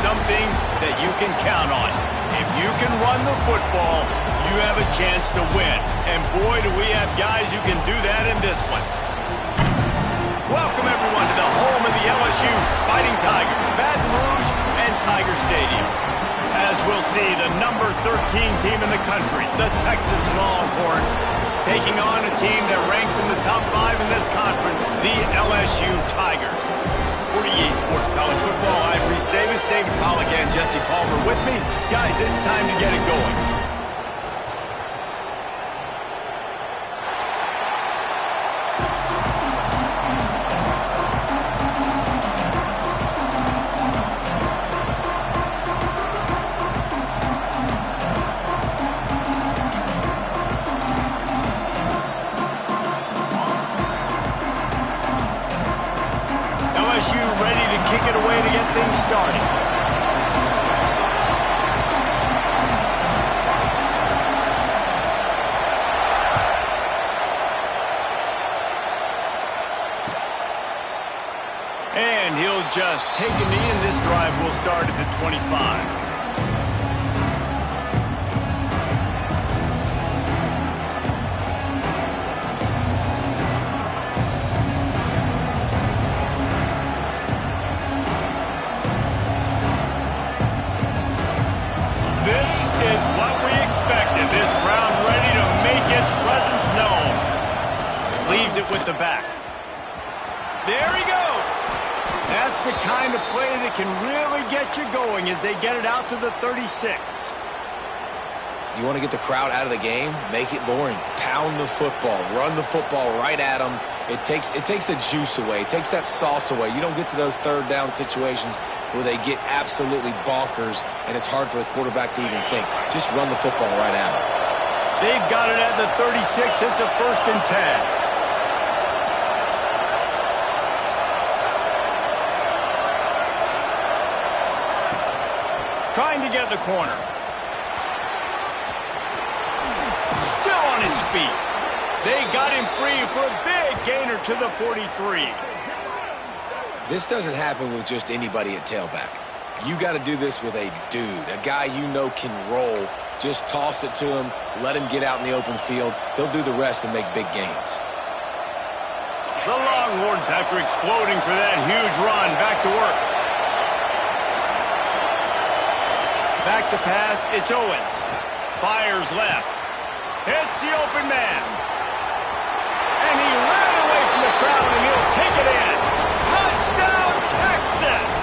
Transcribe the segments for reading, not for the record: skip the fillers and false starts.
some things that you can count on. If you can run the football, you have a chance to win. And boy, do we have guys who can do that in this one. Welcome, everyone, to the home of the LSU Fighting Tigers, Baton Rouge and Tiger Stadium. As we'll see, the number 13 team in the country, the Texas Longhorns, taking on a team that ranks in the top 5 in this conference, the LSU Tigers. For EA Sports College Football, I'm Reese Davis, David Pollack, and Jesse Palmer with me. Guys, it's time to get it going. LSU ready to kick it away to get things started. And he'll just take a knee, and this drive will start at the 25. This is what we expected. This crowd ready to make its presence known. Leaves it with the back. There he goes. That's the kind of play that can really get you going as they get it out to the 36. You want to get the crowd out of the game? Make it boring. Pound the football. Run the football right at them. It takes the juice away. It takes that sauce away. You don't get to those third down situations where they get absolutely bonkers and it's hard for the quarterback to even think. Just run the football right at them. They've got it at the 36. It's a 1st and 10. Trying to get the corner. Still on his feet. They got him free for a big gainer to the 43. This doesn't happen with just anybody at tailback. You got to do this with a dude, a guy you know can roll. Just toss it to him, let him get out in the open field. He'll do the rest and make big gains. The Longhorns, after exploding for that huge run, back to work. Back to pass, it's Owens. Fires left. Hits the open man. And he ran away from the crowd, and he'll take it in. Touchdown, Texas!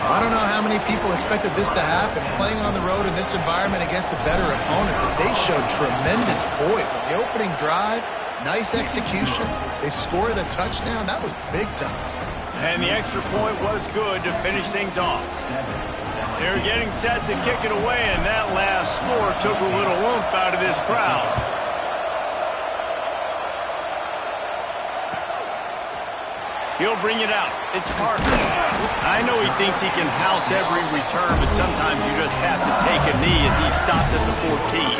I don't know how many people expected this to happen. Playing on the road in this environment against a better opponent, but they showed tremendous poise on the opening drive. Nice execution. They score the touchdown. That was big time. And the extra point was good to finish things off. They're getting set to kick it away, and that last score took a little oomph out of this crowd. He'll bring it out. It's Parker. I know he thinks he can house every return, but sometimes you just have to take a knee as he stopped at the 14.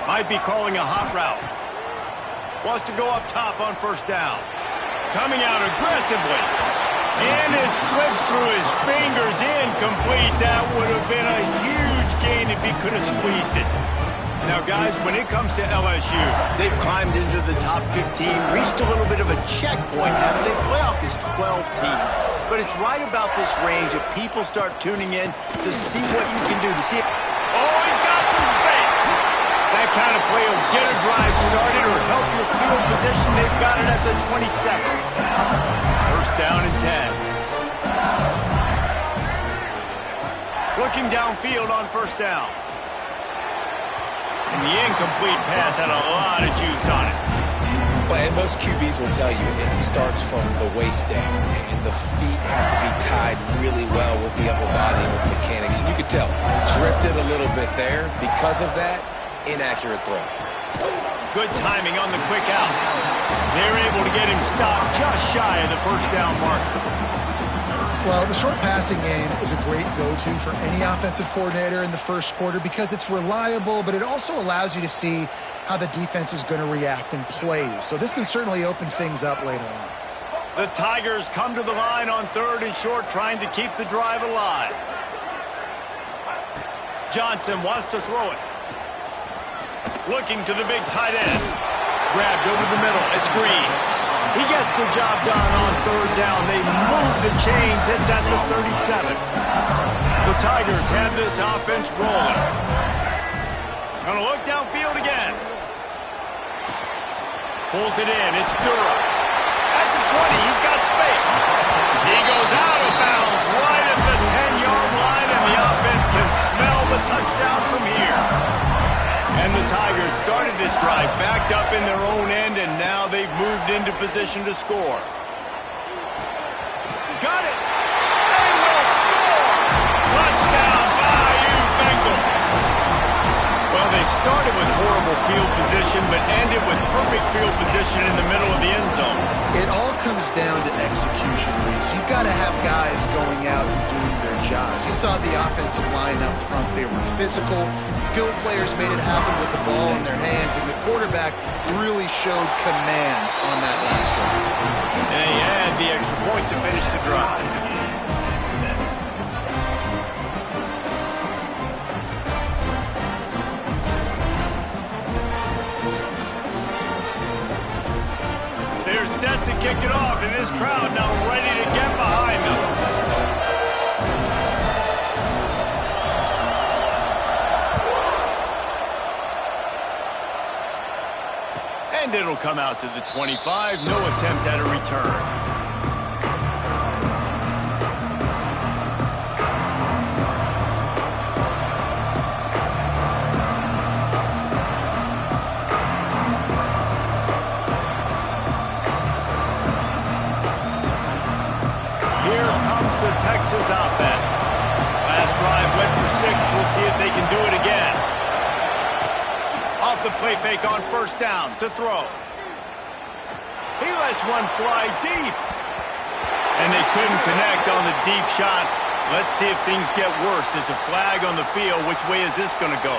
Might be calling a hot route. Wants to go up top on 1st down. Coming out aggressively. And it slips through his fingers, incomplete. That would have been a huge gain if he could have squeezed it. Now, guys, when it comes to LSU, they've climbed into the top 15, reached a little bit of a checkpoint, haven't they? Playoff is 12 teams. But it's right about this range that people start tuning in to see what you can do, to see it. Oh, he's got some space. That kind of play will get a drive started or help your field position. They've got it at the 27. 1st down and 10. Looking downfield on 1st down. And the incomplete pass had a lot of juice on it. Well, and most QBs will tell you it starts from the waist down, and the feet have to be tied really well with the upper body and with the mechanics. And you could tell, drifted a little bit there. Because of that, inaccurate throw. Good timing on the quick out. They're able to get him stopped just shy of the 1st down marker. Well, the short passing game is a great go-to for any offensive coordinator in the first quarter because it's reliable, but it also allows you to see how the defense is going to react and play. So this can certainly open things up later on. The Tigers come to the line on 3rd and short, trying to keep the drive alive. Johnson wants to throw it. Looking to the big tight end. Grabbed over the middle. It's Green. He gets the job done on 3rd down. They move the chains. It's at the 37. The Tigers have this offense rolling. Gonna look downfield again. Pulls it in. It's Dura. At the 20, he's got space. He goes out of bounds right at the 10-yard line, and the offense can smell the touchdown from here. And the Tigers started this drive backed up in their own end, and now they've moved into position to score. Got it! They will score! Touchdown, Bayou Bengals! Well, they started with horrible field position, but ended with perfect field position in the middle of the end zone. It all comes down to execution, Reese. You've got to have guys going out and doing their jobs. You saw the offensive line up front. They were physical. Skilled players made it happen with the ball in their hands, and the quarterback really showed command on that last drive. And he had the extra point to finish the drive. They're set to kick it off, and this crowd now ready to get behind them. And it'll come out to the 25. No attempt at a return. Texas offense. Last drive went for 6. We'll see if they can do it again. Off the play fake on 1st down to throw. He lets one fly deep. And they couldn't connect on the deep shot. Let's see if things get worse. There's a flag on the field. Which way is this going to go?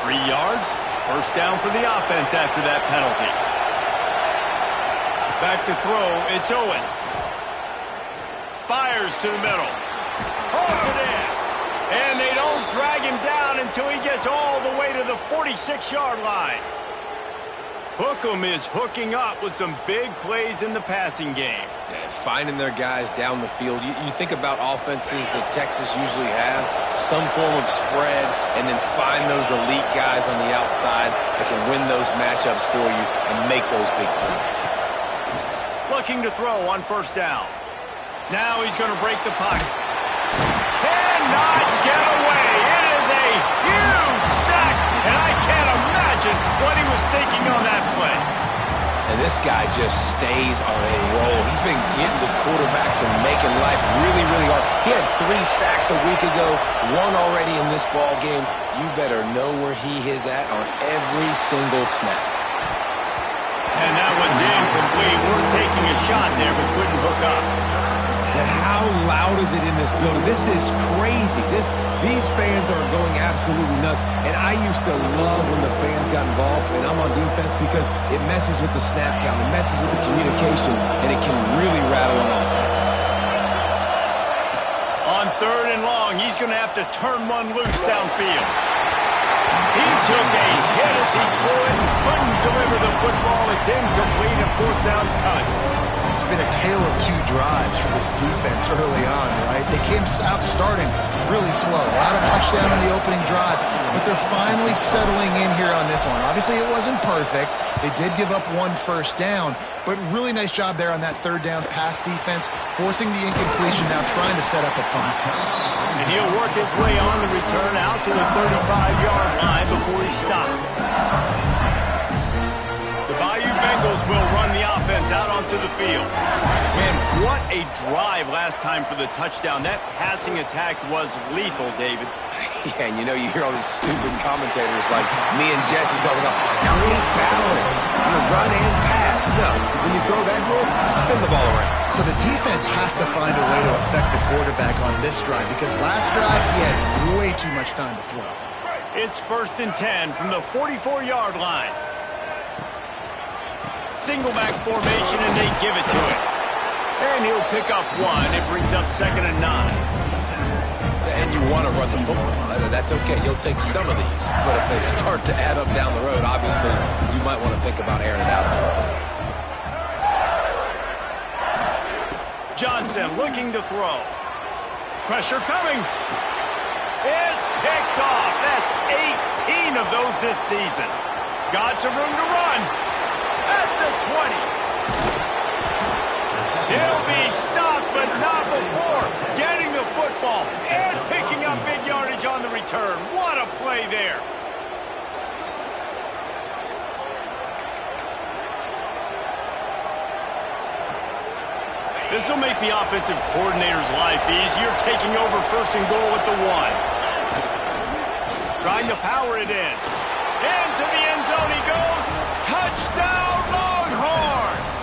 Free yards. 1st down for the offense after that penalty. Back to throw, it's Owens. Fires to the middle. Holds it in. And they don't drag him down until he gets all the way to the 46-yard line. Hookem is hooking up with some big plays in the passing game. Yeah, finding their guys down the field. You think about offenses that Texas usually have, some form of spread, and then find those elite guys on the outside that can win those matchups for you and make those big plays. Looking to throw on 1st down. Now he's going to break the pocket. Cannot get away. It is a huge sack, and I can't imagine what he was thinking on that play. And this guy just stays on a roll. He's been getting to quarterbacks and making life really, really hard. He had 3 sacks a week ago, 1 already in this ball game. You better know where he is at on every single snap. And that one's incomplete. We're taking a shot there, but couldn't hook up. And how loud is it in this building? This is crazy. These fans are going absolutely nuts. And I used to love when the fans got involved, and I'm on defense, because it messes with the snap count, it messes with the communication, and it can really rattle an offense. On 3rd and long, he's going to have to turn one loose downfield. He took a hit as he threw it and couldn't deliver the football. It's incomplete, and 4th down's cut. It's been a tale of 2 drives for this defense early on, right? They came out starting really slow. A lot of touchdown on the opening drive, but they're finally settling in here on this one. Obviously, it wasn't perfect. They did give up 1 1st down, but really nice job there on that 3rd down pass defense, forcing the incompletion, now trying to set up a punt. And he'll work his way on the return out to the 35-yard line before he stopped. The Bayou Bengals will run the offense out onto the field. Man, what a drive last time for the touchdown. That passing attack was lethal, David. Yeah, and you hear all these stupid commentators like me and Jesse talking about create balance, run and pass. No, when you throw that good, spin the ball around. So the defense has to find a way to affect the quarterback on this drive because last drive he had way too much time to throw. It's 1st and 10 from the 44-yard line. Single back formation, and they give it to him. And he'll pick up 1. It brings up 2nd and 9. And you want to run the football. That's okay. You'll take some of these. But if they start to add up down the road, obviously, you might want to think about airing it out a little bit. Johnson looking to throw. Pressure coming. It's picked off. That's 18 of those this season. Got some room to run. At the 20. He'll be stopped, but not before getting the football and picking up big yardage on the return. What a play there. This will make the offensive coordinator's life easier, taking over 1st and goal at the 1. Trying to power it in. Into the end zone he goes. Touchdown, Longhorns!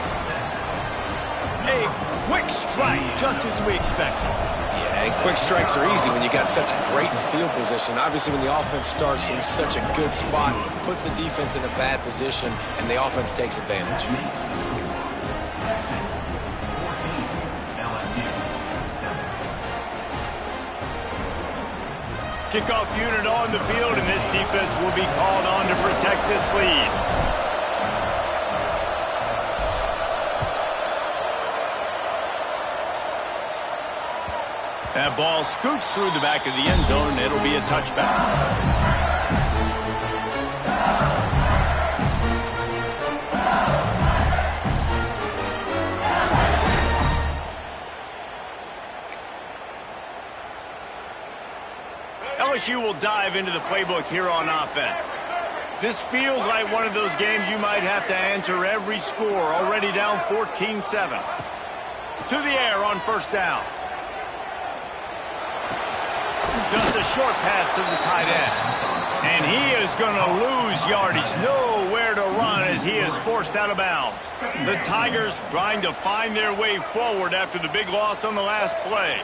A quick strike, just as we expected. Yeah, and quick strikes are easy when you got such great field position. Obviously, when the offense starts in such a good spot, puts the defense in a bad position, and the offense takes advantage. Kickoff unit on the field, and this defense will be called on to protect this lead. That ball scoots through the back of the end zone, and it'll be a touchback. LSU will dive into the playbook here on offense. This feels like one of those games you might have to answer every score, already down 14-7. To the air on 1st down. Just a short pass to the tight end. And he is going to lose yardage. Nowhere to run as he is forced out of bounds. The Tigers trying to find their way forward after the big loss on the last play.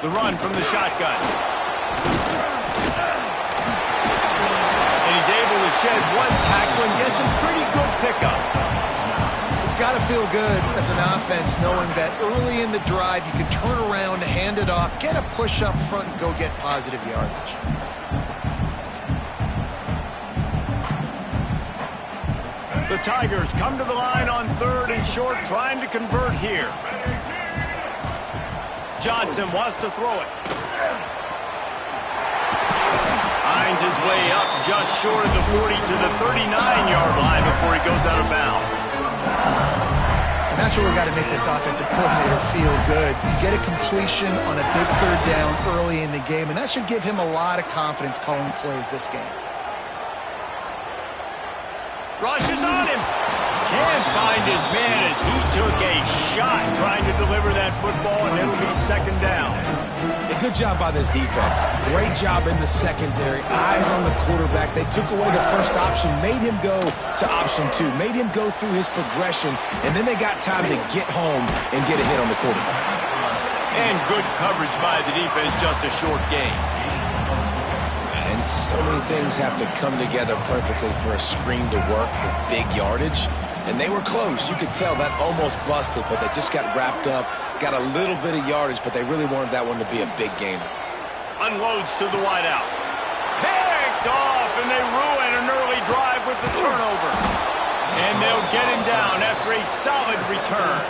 The run from the shotgun. And he's able to shed 1 tackle and get some pretty good pickup. It's got to feel good as an offense knowing that early in the drive you can turn around, hand it off, get a push up front, and go get positive yardage. The Tigers come to the line on 3rd and short, trying to convert here. Johnson wants to throw it. Finds his way up just short of the 40 to the 39-yard line before he goes out of bounds. And that's really got to make this offensive coordinator feel good. You get a completion on a big 3rd down early in the game, and that should give him a lot of confidence calling plays this game. Rushes on him. Can't find his man as he took a shot trying to deliver that football, and it'll be 2nd down. A good job by this defense. Great job in the secondary. Eyes on the quarterback. They took away the first option, made him go to option 2, made him go through his progression, and then they got time to get home and get a hit on the quarterback. And good coverage by the defense, just a short gain. And so many things have to come together perfectly for a screen to work for big yardage. And they were close. You could tell that almost busted, but they just got wrapped up, got a little bit of yardage, but they really wanted that one to be a big gainer. Unloads to the wideout. Picked off, and they ruin an early drive with the turnover. And they'll get him down after a solid return.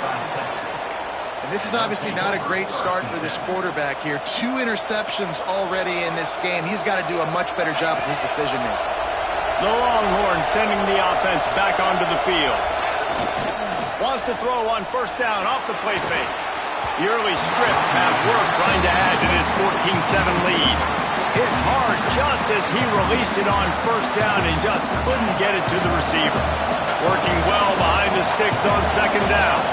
And this is obviously not a great start for this quarterback here. 2 interceptions already in this game. He's got to do a much better job with his decision-making. The Longhorns sending the offense back onto the field. Wants to throw on 1st down off the play fake. The early scripts have worked trying to add to this 14-7 lead. Hit hard just as he released it on 1st down and just couldn't get it to the receiver. Working well behind the sticks on second down.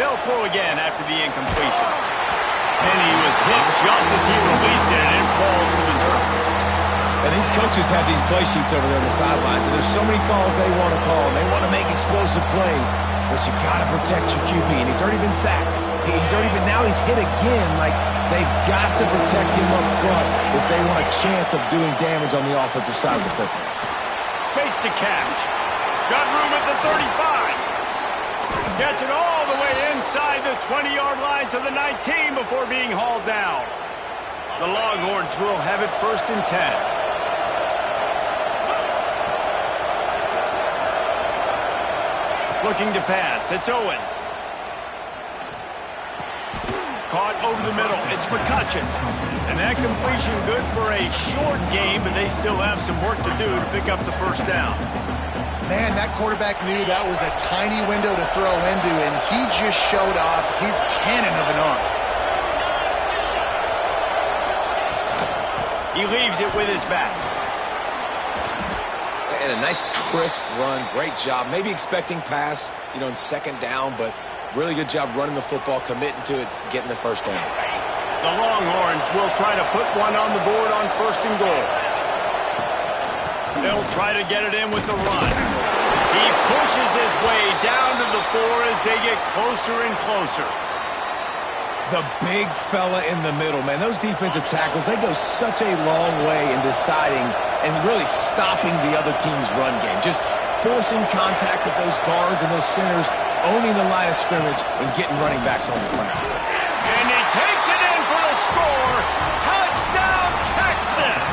They'll throw again after the incompletion. And he was hit just as he released it, and it falls to the turf. And these coaches have these play sheets over there on the sidelines, and there's so many calls they want to call. They want to make explosive plays, but you got to protect your QB, and he's already been sacked. Now he's hit again. Like, they've got to protect him up front if they want a chance of doing damage on the offensive side of the football. Makes the catch. Got room at the 35. Gets it all the way inside the 20-yard line to the 19 before being hauled down. The Longhorns will have it 1st and 10. Looking to pass. It's Owens. Caught over the middle. It's McCutcheon. And that completion good for a short game, but they still have some work to do to pick up the 1st down. Man, that quarterback knew that was a tiny window to throw into, and he just showed off his cannon of an arm. He leaves it with his back. And a nice crisp run. Great job. Maybe expecting pass, in 2nd down, but really good job running the football, committing to it, getting the 1st down. The Longhorns will try to put one on the board on 1st and goal. They'll try to get it in with the run. He pushes his way down to the 4 as they get closer and closer. The big fella in the middle, man. Those defensive tackles, they go such a long way in deciding and really stopping the other team's run game. Just forcing contact with those guards and those centers, owning the line of scrimmage, and getting running backs on the ground. And he takes it in for the score. Touchdown, Texas!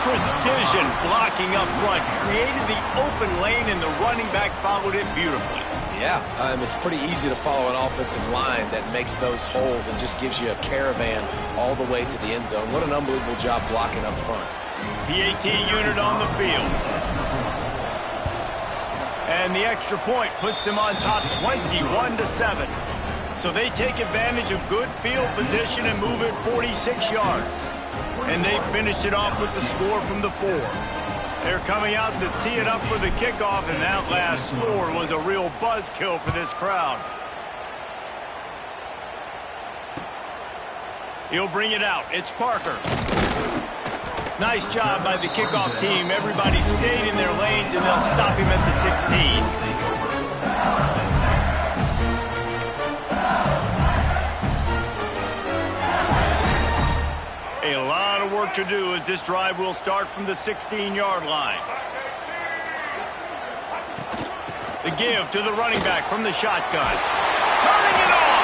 Precision blocking up front created the open lane, and the running back followed it beautifully. Yeah, it's pretty easy to follow an offensive line that makes those holes and just gives you a caravan all the way to the end zone. What an unbelievable job blocking up front. PAT unit on the field. And the extra point puts them on top 21-7. So they take advantage of good field position and move it 46 yards. And they finish it off with the score from the 4. They're coming out to tee it up for the kickoff, and that last score was a real buzzkill for this crowd. He'll bring it out. It's Parker. Nice job by the kickoff team. Everybody stayed in their lanes, and they'll stop him at the 16. A lot of work to do as this drive will start from the 16-yard line. The give to the running back from the shotgun. Turning it on!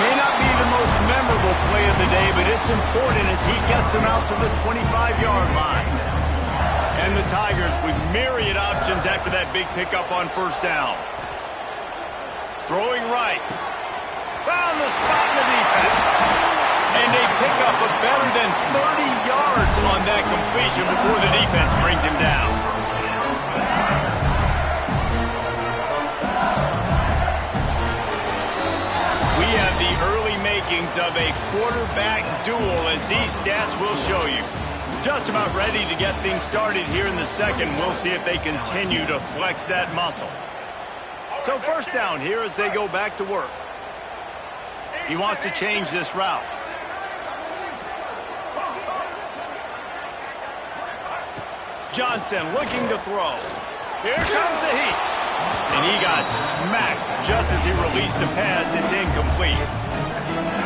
May not be the most memorable play of the day, but it's important as he gets him out to the 25-yard line. And the Tigers with myriad options after that big pickup on 1st down. Throwing right. Found the spot in the defense. And they pick up a better than 30 yards on that completion before the defense brings him down. We have the early makings of a quarterback duel, as these stats will show you. Just about ready to get things started here in the 2nd. We'll see if they continue to flex that muscle. So 1st down here as they go back to work. He wants to change this route. Johnson looking to throw. Here comes the heat. And he got smacked just as he released the pass. It's incomplete.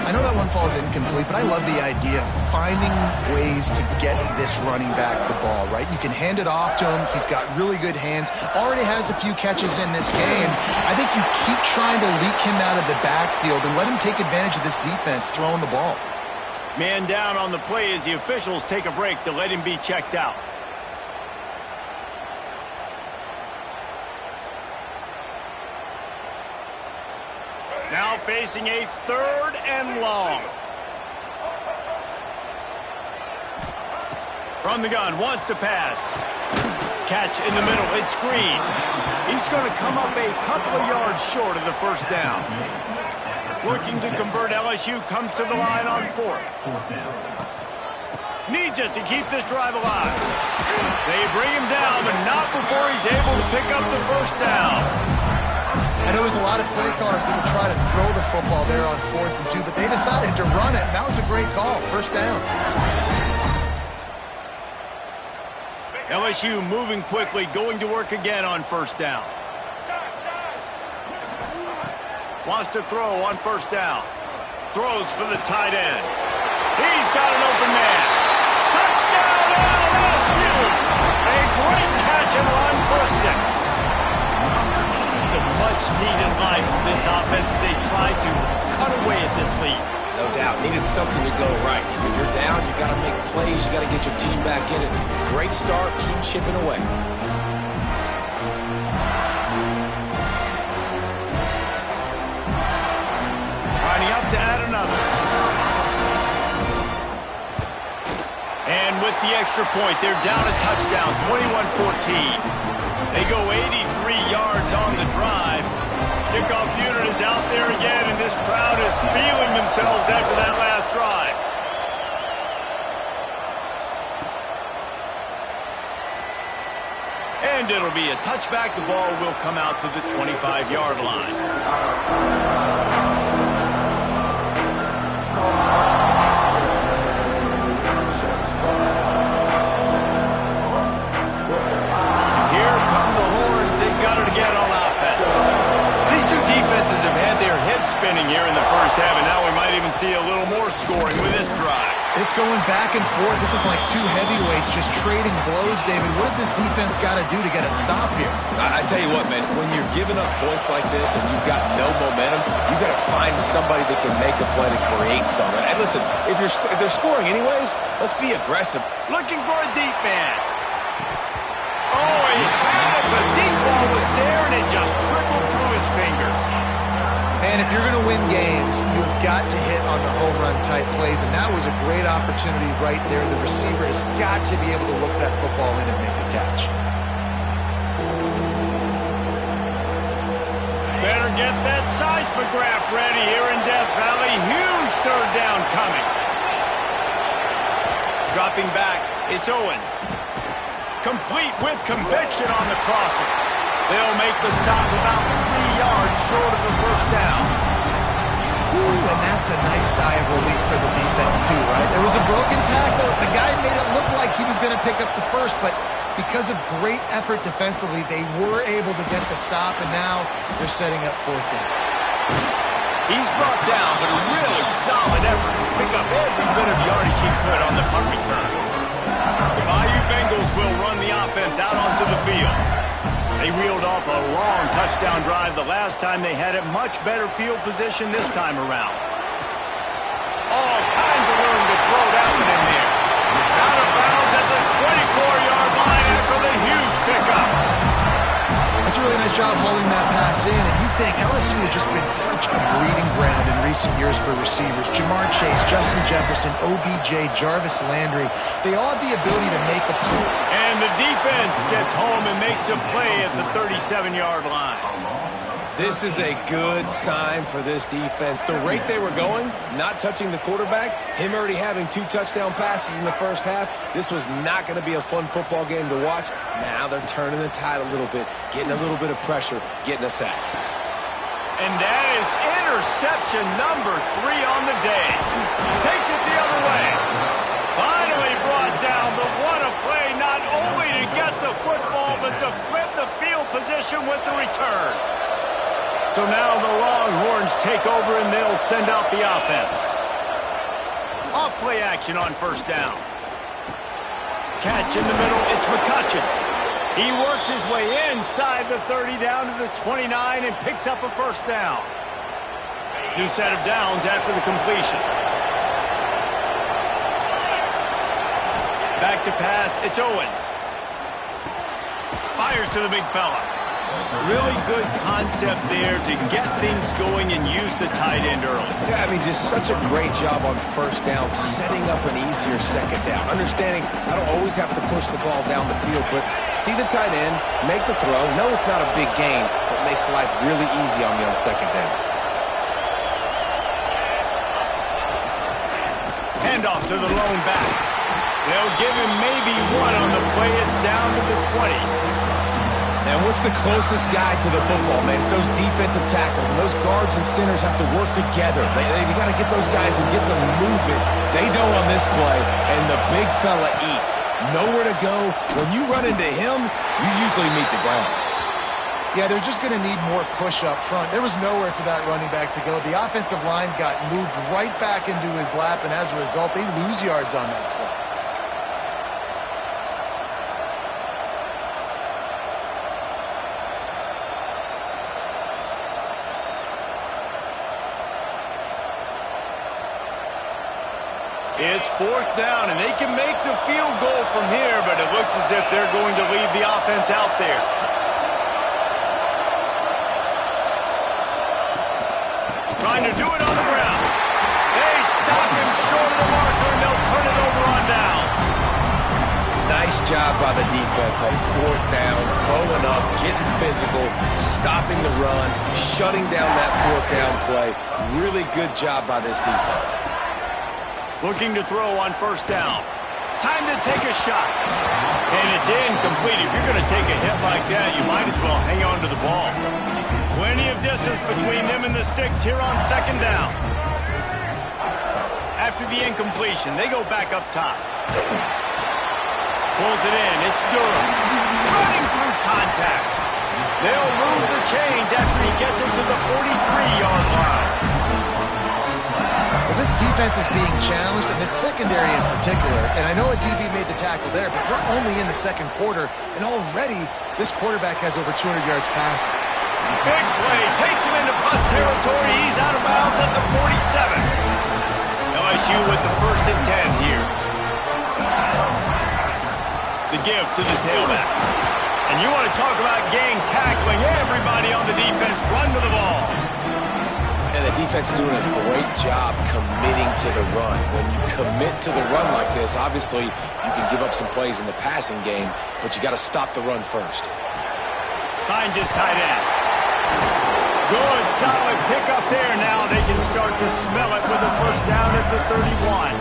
I know that one falls incomplete, but I love the idea of finding ways to get this running back the ball, right? You can hand it off to him. He's got really good hands. Already has a few catches in this game. I think you keep trying to leak him out of the backfield and let him take advantage of this defense throwing the ball. Man down on the play as the officials take a break to let him be checked out. Now facing a 3rd and long. From the gun, wants to pass. Catch in the middle, it's Green. He's going to come up a couple of yards short of the 1st down. Looking to convert, LSU comes to the line on 4th. Needs it to keep this drive alive. They bring him down, but not before he's able to pick up the first down. I know there's a lot of play callers that would try to throw the football there on 4th and 2, but they decided to run it, and that was a great call. First down. LSU moving quickly, going to work again on first down. Wants to throw on first down. Throws for the tight end. He's got an open man. Touchdown, LSU! A great catch and run for 6. It's a much-needed line for this offense as they try to cut away at this lead. No doubt. Needed something to go right. When you're down, you got to make plays. You got to get your team back in it. Great start. Keep chipping away. Lining up to add another. And with the extra point, they're down a touchdown, 21-14. They go 83 yards on the drive. Kickoff unit is out there again, and this crowd is feeling themselves after that last drive. And it'll be a touchback. The ball will come out to the 25-yard line. Spinning here in the first half, and now we might even see a little more scoring with this drive. It's going back and forth. This is like two heavyweights just trading blows, David. What does this defense got to do to get a stop here? I tell you what, man, when you're giving up points like this and you've got no momentum, you got to find somebody that can make a play to create something. And listen, if they're scoring anyways, let's be aggressive. Looking for a deep man. Oh, he had it. The deep ball was there, and it just trickled through his fingers. And if you're going to win games, you've got to hit on the home run type plays, and that was a great opportunity right there. The receiver has got to be able to look that football in and make the catch. Better get that seismograph ready here in Death Valley. Huge third down coming. Dropping back, it's Owens. Complete with conviction on the crosser. They'll make the stop about 3 yards short of the first down. Ooh, and that's a nice sigh of relief for the defense too, right? There was a broken tackle. The guy made it look like he was going to pick up the first, but because of great effort defensively, they were able to get the stop, and now they're setting up fourth down. He's brought down, but a really solid effort to pick up every bit of yardage he could on the punt return. The Bayou Bengals will run the offense out onto the field. They reeled off a long touchdown drive the last time they had it. Much better field position this time around. All kinds of room to throw that one in there. Out of bounds at the 24-yard line after the huge pickup. That's a really nice job holding that pass in, and you think LSU has just been such a breeding ground in recent years for receivers. Jamar Chase, Justin Jefferson, OBJ, Jarvis Landry, they all have the ability to make a play. And the defense gets home and makes a play at the 37-yard line. This is a good sign for this defense. The rate they were going, not touching the quarterback, him already having 2 touchdown passes in the first half, this was not going to be a fun football game to watch. Now they're turning the tide a little bit, getting a little bit of pressure, getting a sack. And that is interception number 3 on the day. Takes it the other way. Finally brought down, but what a play, not only to get the football, but to flip the field position with the return. So now the Longhorns take over, and they'll send out the offense. Off play action on first down. Catch in the middle, it's McCutcheon. He works his way inside the 30 down to the 29 and picks up a first down. New set of downs after the completion. Back to pass, it's Owens. Fires to the big fella. Really good concept there to get things going and use the tight end early. Yeah, I mean, just such a great job on first down, setting up an easier second down. Understanding I don't always have to push the ball down the field, but see the tight end, make the throw. No, it's not a big gain, but makes life really easy on me on second down. Handoff to the lone back. They'll give him maybe one on the play. It's down to the 20. And what's the closest guy to the football, man? It's those defensive tackles, and those guards and centers have to work together. They got to get those guys and get some movement. They don't on this play, and the big fella eats. Nowhere to go. When you run into him, you usually meet the ground. Yeah, they're just going to need more push up front. There was nowhere for that running back to go. The offensive line got moved right back into his lap, and as a result, they lose yards on that play. It's 4th down, and they can make the field goal from here, but it looks as if they're going to leave the offense out there. Trying to do it on the ground. They stop him short of the marker, and they'll turn it over on down. Nice job by the defense on 4th down, bowing up, getting physical, stopping the run, shutting down that 4th down play. Really good job by this defense. Looking to throw on 1st down. Time to take a shot. And it's incomplete. If you're going to take a hit like that, you might as well hang on to the ball. Plenty of distance between them and the sticks here on 2nd down. After the incompletion, they go back up top. Pulls it in. It's Durham. Running through contact. They'll move the chains after he gets it to the 43-yard line. Well, this defense is being challenged, and this secondary in particular, and I know a DB made the tackle there, but we're only in the 2nd quarter, and already this quarterback has over 200 yards passing. Big play. Takes him into plus territory. He's out of bounds at the 47. LSU with the 1st and 10 here. The give to the tailback. And you want to talk about gang tackling. Everybody on the defense run to the ball. And the defense doing a great job committing to the run. When you commit to the run like this, obviously you can give up some plays in the passing game, but you got to stop the run first. Hines is tight end. Good, solid pickup there. Now they can start to smell it with a 1st down at the 31.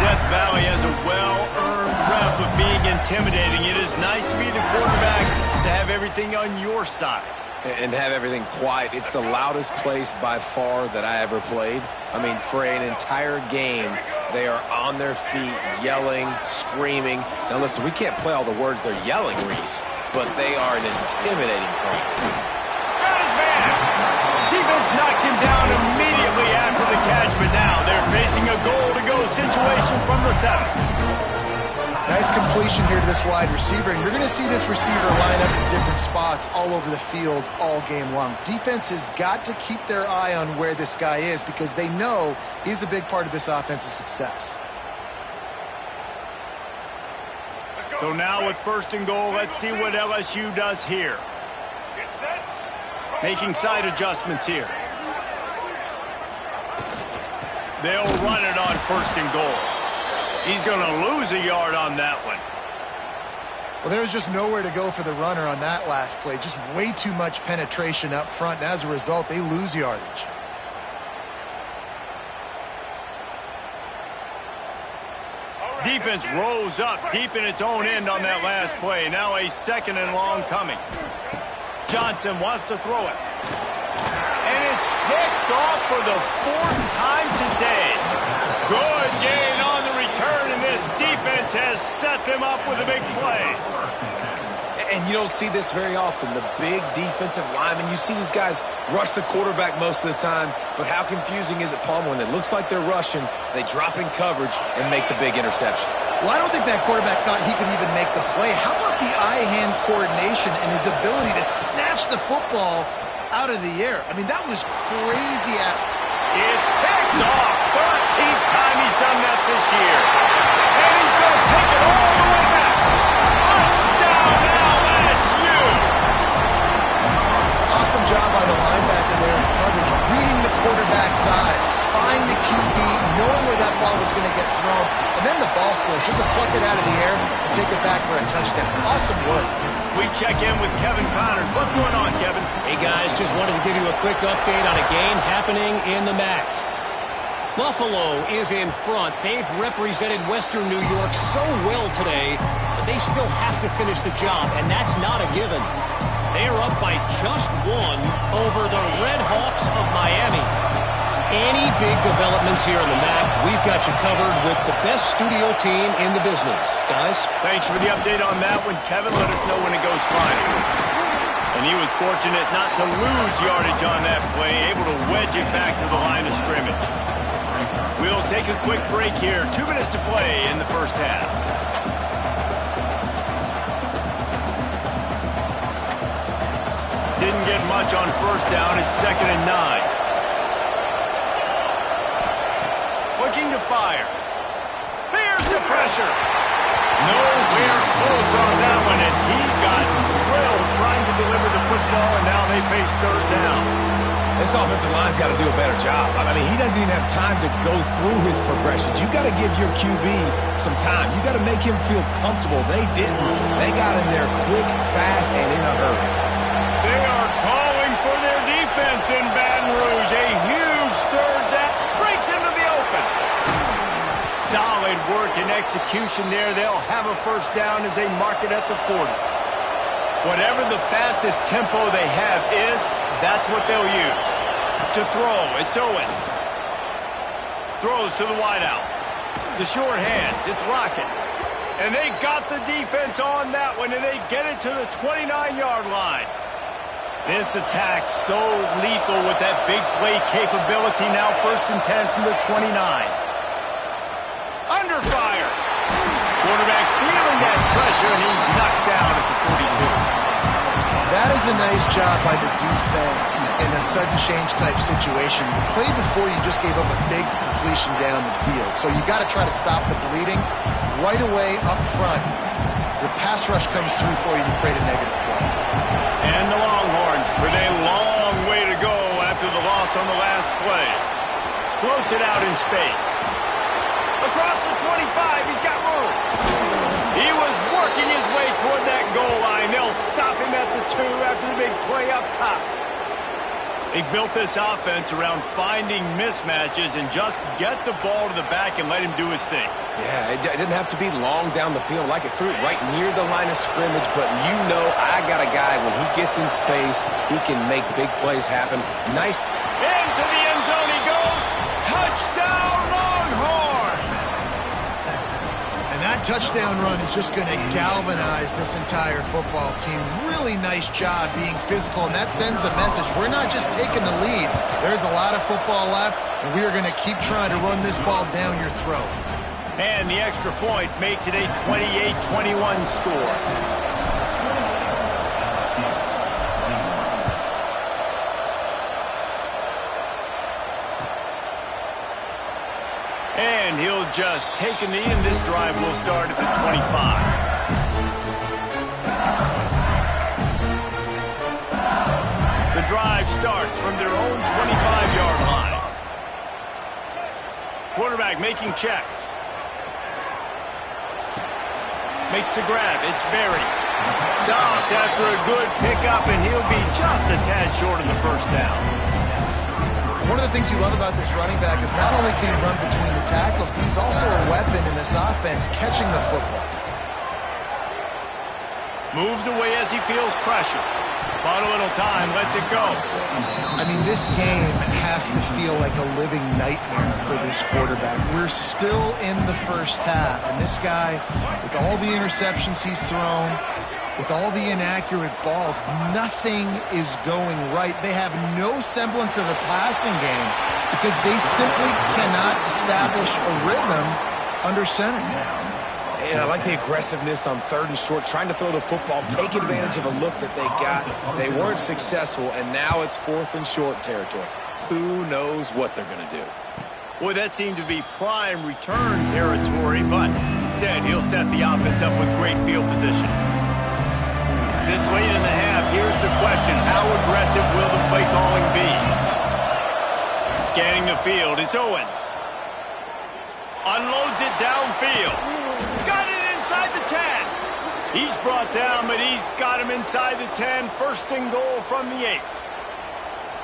Death Valley has a well-earned rep of being intimidating. It is nice to be the quarterback, to have everything on your side. And have everything quiet. It's the loudest place by far that I ever played. I mean, for an entire game, they are on their feet, yelling, screaming. Now listen, we can't play all the words they're yelling, Reese, but they are an intimidating crowd. Got his man. Defense knocks him down immediately after the catch, but now they're facing a goal-to-go situation from the 7. Nice completion here to this wide receiver, and you're going to see this receiver line up in different spots all over the field all game long. Defense has got to keep their eye on where this guy is because they know he's a big part of this offense's success. So now with 1st and goal, let's see what LSU does here. Making side adjustments here. They'll run it on 1st and goal. He's going to lose a yard on that one. Well, there was just nowhere to go for the runner on that last play. Just way too much penetration up front, and as a result, they lose yardage. Defense rose up deep in its own end on that last play. Now a 2nd and long coming. Johnson wants to throw it. And it's picked off for the 4th time today. Good gain on the return, and this defense has set them up with a big play. And you don't see this very often. The big defensive linemen, you see these guys rush the quarterback most of the time, but how confusing is it, Palmer, when it looks like they're rushing, they drop in coverage and make the big interception? Well, I don't think that quarterback thought he could even make the play. How about the eye-hand coordination and his ability to snatch the football out of the air? I mean, that was crazy. It's picked off. 13th time he's done that this year. And he's going to take it all the way back. Touchdown, LSU! Awesome job by the linebacker there in coverage, reading the quarterback's eyes, spying the QB, knowing where that ball was going to get thrown, and then the ball skills, just to pluck it out of the air and take it back for a touchdown. Awesome work. We check in with Kevin Connors. What's going on, Kevin? Hey, guys, just wanted to give you a quick update on a game happening in the MAC. Buffalo is in front. They've represented Western New York so well today, but they still have to finish the job, and that's not a given. They are up by just one over the Red Hawks of Miami. Any big developments here in the MAC, we've got you covered with the best studio team in the business. Guys? Thanks for the update on that one, Kevin. Let us know when it goes final. And he was fortunate not to lose yardage on that play, able to wedge it back to the line of scrimmage. We'll take a quick break here. 2 minutes to play in the first half. Didn't get much on first down. It's 2nd and 9. Looking to fire. There's the pressure. Nowhere close on that one as he got drilled trying to deliver the football, and now they face 3rd down. This offensive line's got to do a better job. I mean, he doesn't even have time to go through his progressions. You got to give your QB some time. You got to make him feel comfortable. They didn't. They got in there quick, fast, and in a hurry. They are calling for their defense in Baton Rouge. A huge 3rd down. Breaks into the open. Solid work and execution there. They'll have a 1st down as they mark it at the 40. Whatever the fastest tempo they have is, that's what they'll use. To throw, it's Owens. Throws to the wideout. The short hands, it's Lockett. And they got the defense on that one, and they get it to the 29-yard line. This attack so lethal with that big play capability. Now 1st and 10 from the 29. Under fire. Quarterback feeling that pressure, and he's knocked down at the 42. That is a nice job by the defense in a sudden change type situation. The play before, you just gave up a big completion down the field. So you got to try to stop the bleeding right away up front. Your pass rush comes through for you to create a negative play. And the Longhorns with a long way to go after the loss on the last play. Floats it out in space. Across the 25, he's got room. He was working his way toward that goal line. They'll stop him at the 2 after the big play up top. They built this offense around finding mismatches and just get the ball to the back and let him do his thing. Yeah, it didn't have to be long down the field. Like it threw it right near the line of scrimmage, but you know I got a guy, when he gets in space, he can make big plays happen. Nice. Into the end zone he goes. Touchdown, Longhorn! And that touchdown run is just going to galvanize this entire football team. Really nice job being physical, and that sends a message. We're not just taking the lead. There's a lot of football left, and we are going to keep trying to run this ball down your throat. And the extra point makes it a 28-21 score. And he'll just take a knee, and this drive will start at the 25. The drive starts from their own 25-yard line. Quarterback making checks. Makes the grab. It's Berry. Stopped after a good pickup, and he'll be just a tad short of the 1st down. One of the things you love about this running back is not only can he run between the tackles, but he's also a weapon in this offense, catching the football. Moves away as he feels pressure. Bought a little time, lets it go. I mean, this game has to feel like a living nightmare for this quarterback. We're still in the 1st half, and this guy, with all the interceptions he's thrown, with all the inaccurate balls, nothing is going right. They have no semblance of a passing game because they simply cannot establish a rhythm under center. And I like the aggressiveness on 3rd and short, trying to throw the football, take advantage of a look that they got. They weren't successful, and now it's 4th and short territory. Who knows what they're going to do? Boy, that seemed to be prime return territory, but instead he'll set the offense up with great field position. This late in the half, here's the question. How aggressive will the play calling be? Scanning the field, it's Owens. Unloads it downfield. Got it inside the 10. He's brought down, but he's got him inside the 10. 1st and goal from the 8.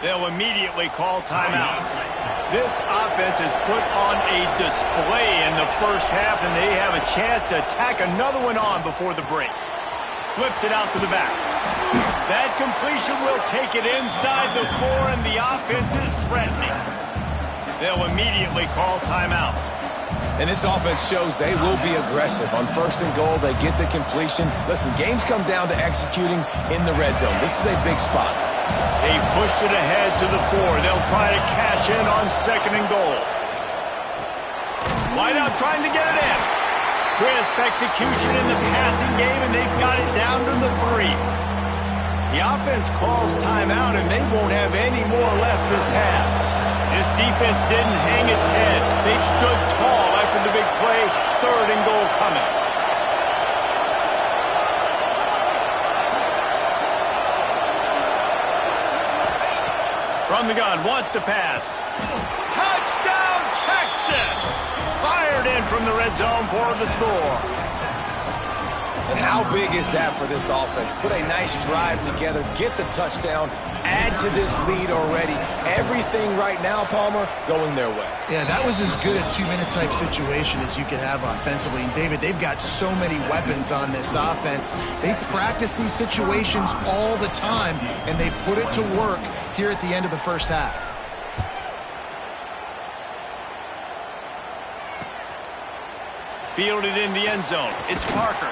They'll immediately call timeout. This offense has put on a display in the first half, and they have a chance to tack another one on before the break. Flips it out to the back. That completion will take it inside the 4, and the offense is threatening. They'll immediately call timeout. And this offense shows they will be aggressive. On 1st and goal, they get the completion. Listen, games come down to executing in the red zone. This is a big spot. They pushed it ahead to the 4. They'll try to cash in on 2nd and goal. Wideout trying to get it in. Crisp execution in the passing game, and they've got it down to the 3. The offense calls timeout, and they won't have any more left this half. This defense didn't hang its head. They stood tall after the big play. 3rd and goal coming. From the gun, wants to pass. Touchdown, Texas! Fired in from the red zone for the score. And how big is that for this offense? Put a nice drive together, get the touchdown, add to this lead already. Everything right now, Palmer, going their way. Yeah, that was as good a 2-minute type situation as you could have offensively. And David, they've got so many weapons on this offense. They practice these situations all the time, and they put it to work here at the end of the first half. Fielded in the end zone. It's Parker.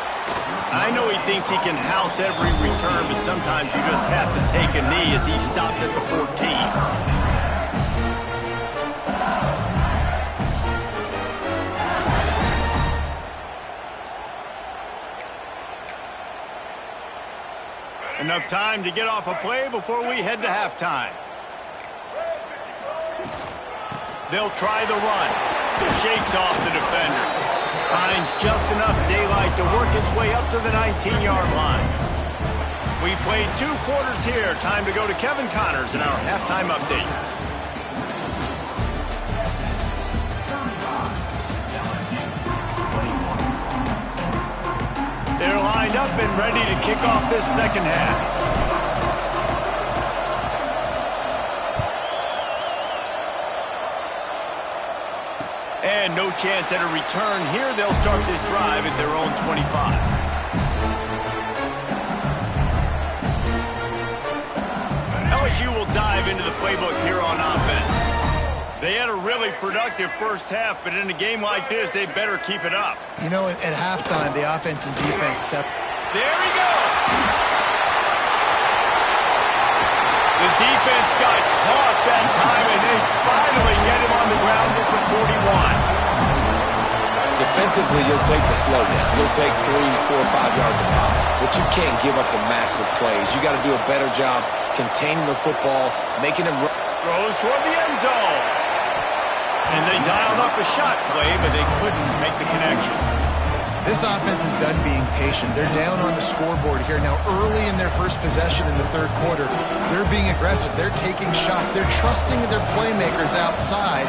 I know he thinks he can house every return, but sometimes you just have to take a knee as he stopped at the 14. Enough time to get off a play before we head to halftime. They'll try the run. Shakes off the defender. Finds just enough daylight to work his way up to the 19-yard line. We've played 2 quarters here. Time to go to Kevin Connors in our halftime update. They're lined up and ready to kick off this second half. And no chance at a return here. They'll start this drive at their own 25. LSU will dive into the playbook here on offense. They had a really productive first half, but in a game like this, they better keep it up. You know, at halftime, the offense and defense There he goes! The defense got caught that time, and they finally get him on the ground at the 41. Defensively, you'll take the slow down. You'll take 3, 4, 5 yards of pop. But you can't give up the massive plays. You got to do a better job containing the football, making him run. Throws toward the end zone. And they dialed up a shot play, but they couldn't make the connection. This offense is done being patient. They're down on the scoreboard here. Now, early in their first possession in the 3rd quarter, they're being aggressive. They're taking shots. They're trusting their playmakers outside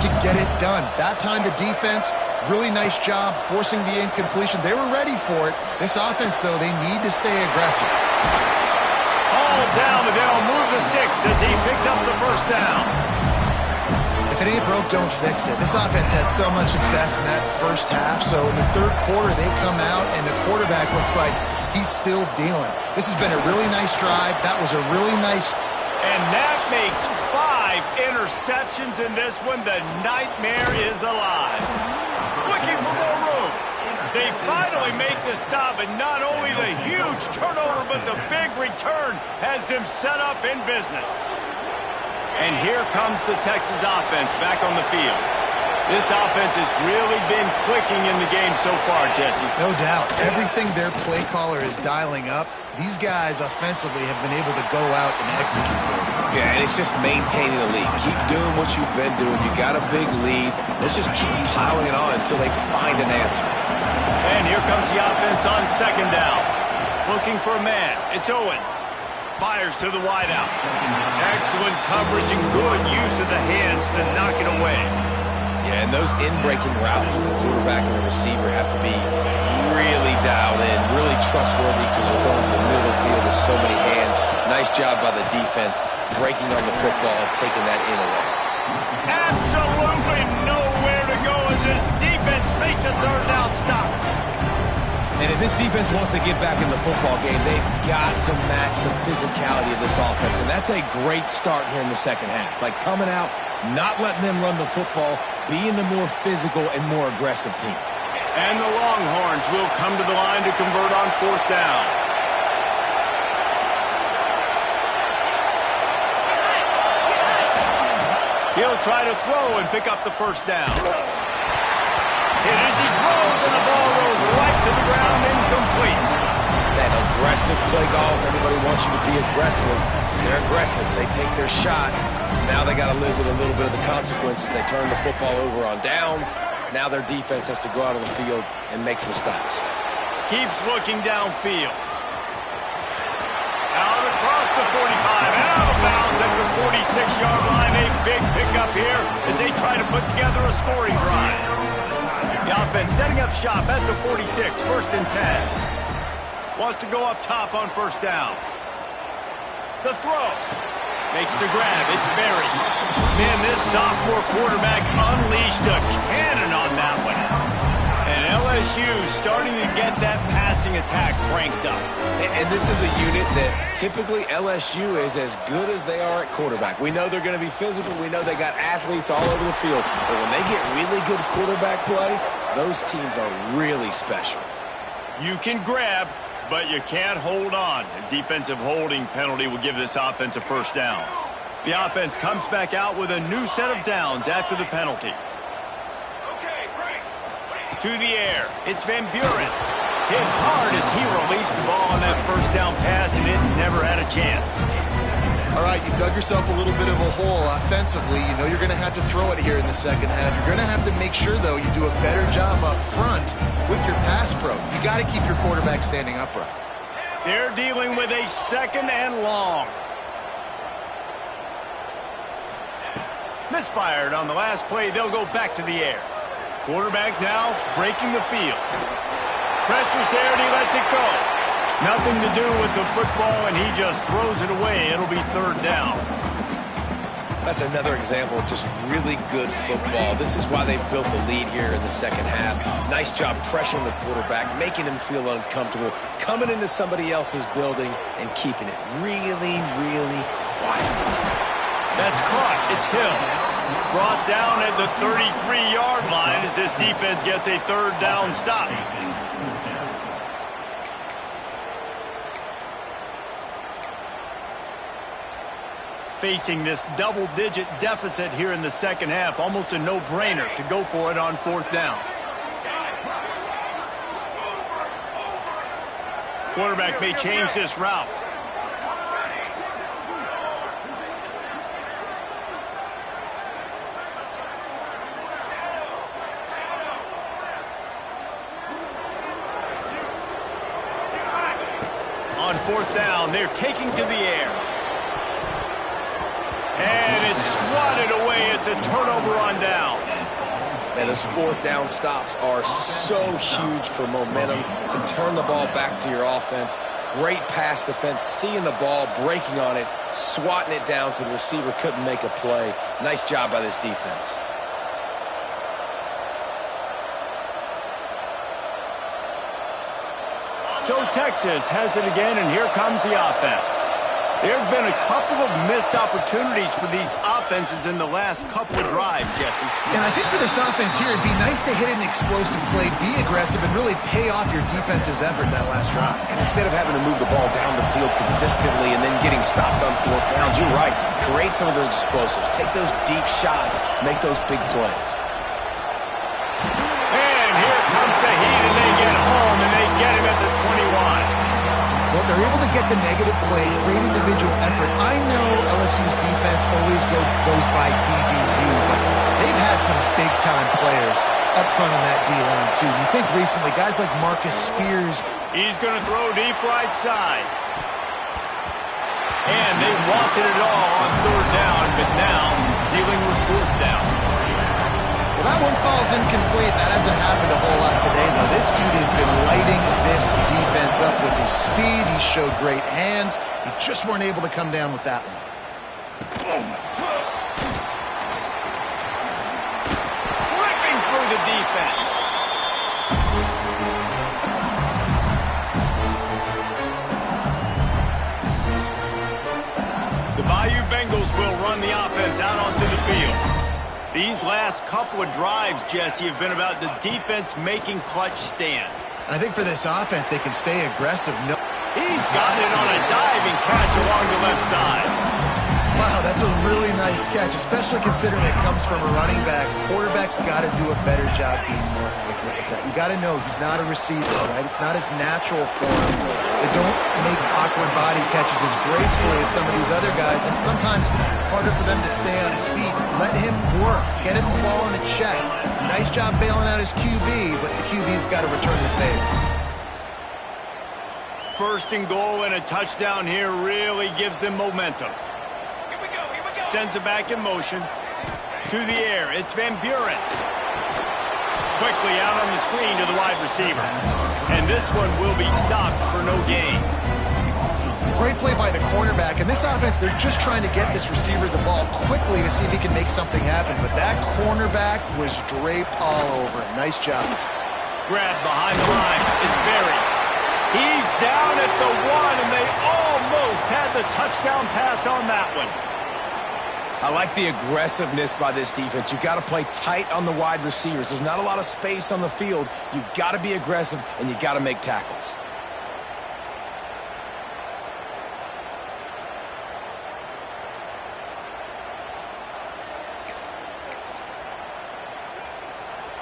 to get it done. That time, the defense, really nice job forcing the incompletion. They were ready for it. This offense, though, they need to stay aggressive. All down, but they'll move the sticks as he picks up the first down. If it ain't broke, don't fix it. This offense had so much success in that first half, so in the 3rd quarter, they come out, and the quarterback looks like he's still dealing. This has been a really nice drive. That was a really nice... And that makes 5 interceptions in this one. The nightmare is alive. Looking for more room. They finally make the stop, and not only the huge turnover, but the big return has them set up in business. And here comes the Texas offense back on the field. This offense has really been clicking in the game so far, Jesse. No doubt. Everything their play caller is dialing up, these guys offensively have been able to go out and execute. Yeah, and it's just maintaining the lead. Keep doing what you've been doing. You got a big lead. Let's just keep piling it on until they find an answer. And here comes the offense on 2nd down. Looking for a man. It's Owens. Fires to the wideout. Excellent coverage and good use of the hands to knock it away. Yeah, and those in-breaking routes with the quarterback and the receiver have to be really dialed in, really trustworthy because you're throwing to the middle of the field with so many hands. Nice job by the defense breaking on the football and taking that in away. Absolutely nowhere to go as this defense makes a third down stop. And if this defense wants to get back in the football game, they've got to match the physicality of this offense. And that's a great start here in the second half. Like coming out, not letting them run the football, being the more physical and more aggressive team. And the Longhorns will come to the line to convert on fourth down. He'll try to throw and pick up the first down. Hit as he throws, and the ball goes right to the ground, incomplete. That aggressive play calls, everybody wants you to be aggressive. They're aggressive. They take their shot. Now they got to live with a little bit of the consequences. They turn the football over on downs. Now their defense has to go out on the field and make some stops. Keeps looking downfield. Out across the 45, and out of bounds at the 46-yard line. A big pickup here as they try to put together a scoring drive. The offense setting up shop at the 46, first and 10. Wants to go up top on first down. The throw. Makes the grab. It's Berry. Man, this sophomore quarterback unleashed a cannon on that one. And LSU starting to get that passing attack cranked up. And this is a unit that typically LSU is as good as they are at quarterback. We know they're going to be physical. We know they got athletes all over the field. But when they get really good quarterback play, those teams are really special. You can grab, but you can't hold on. A defensive holding penalty will give this offense a first down. The offense comes back out with a new set of downs after the penalty. To the air, it's Van Buren. Hit hard as he released the ball on that first down pass, and it never had a chance. All right, you've dug yourself a little bit of a hole offensively. You know you're going to have to throw it here in the second half. You're going to have to make sure, though, you do a better job up front with your pass pro. You got to keep your quarterback standing upright. They're dealing with a second and long. Misfired on the last play. They'll go back to the air. Quarterback now breaking the field. Pressure's there, and he lets it go. Nothing to do with the football, and he just throws it away. It'll be third down. That's another example of just really good football. This is why they built the lead here in the second half. Nice job pressuring the quarterback, making him feel uncomfortable, coming into somebody else's building and keeping it really, really quiet. That's caught. It's Hill. Brought down at the 33-yard line as this defense gets a third down stop. Facing this double-digit deficit here in the second half, almost a no-brainer to go for it on fourth down. Quarterback may change this route. On fourth down, they're taking to the air. And it's swatted away. It's a turnover on downs. Man, those fourth down stops are so huge for momentum to turn the ball back to your offense. Great pass defense, seeing the ball, breaking on it, swatting it down so the receiver couldn't make a play. Nice job by this defense. So Texas has it again, and here comes the offense. There's been a couple of missed opportunities for these offenses in the last couple of drives, Jesse. And I think for this offense here, it'd be nice to hit an explosive play, be aggressive, and really pay off your defense's effort that last drive. And instead of having to move the ball down the field consistently and then getting stopped on fourth downs, you're right. Create some of those explosives. Take those deep shots. Make those big plays. And here comes the heat, and they get home, and they get him at the 21. Well, they're able to get the negative play, great individual effort. I know LSU's defense always goes by DBU, but they've had some big-time players up front on that D-line, too. You think recently, guys like Marcus Spears. He's going to throw deep right side. And they wanted it all on third down, but now dealing with fourth down. Well, that one falls incomplete. That hasn't happened a whole lot today, though. This dude has been lighting this defense up with his speed. He showed great hands. He just weren't able to come down with that one. the defense. The Bayou Bengals will run the offense out onto the field. These last couple of drives, Jesse, have been about the defense making clutch stand. I think for this offense, they can stay aggressive. He's gotten it on a diving catch along the left side. Wow, that's a really nice catch, especially considering it comes from a running back. Quarterback's got to do a better job being more accurate with that. You got to know he's not a receiver, right? It's not his natural form. They don't make awkward body catches as gracefully as some of these other guys, and sometimes harder for them to stay on his feet. Let him work. Get him the ball in the chest. Nice job bailing out his QB, but the QB's got to return the favor. First and goal and a touchdown here really gives them momentum. Sends it back in motion. To the air, it's Van Buren. Quickly out on the screen to the wide receiver. And this one will be stopped for no gain. Great play by the cornerback. In this offense, they're just trying to get this receiver the ball quickly to see if he can make something happen. But that cornerback was draped all over him. Nice job. Grab behind the line. It's Berry. He's down at the 1, and they almost had the touchdown pass on that one. I like the aggressiveness by this defense. You got to play tight on the wide receivers. There's not a lot of space on the field. You got to be aggressive, and you got to make tackles.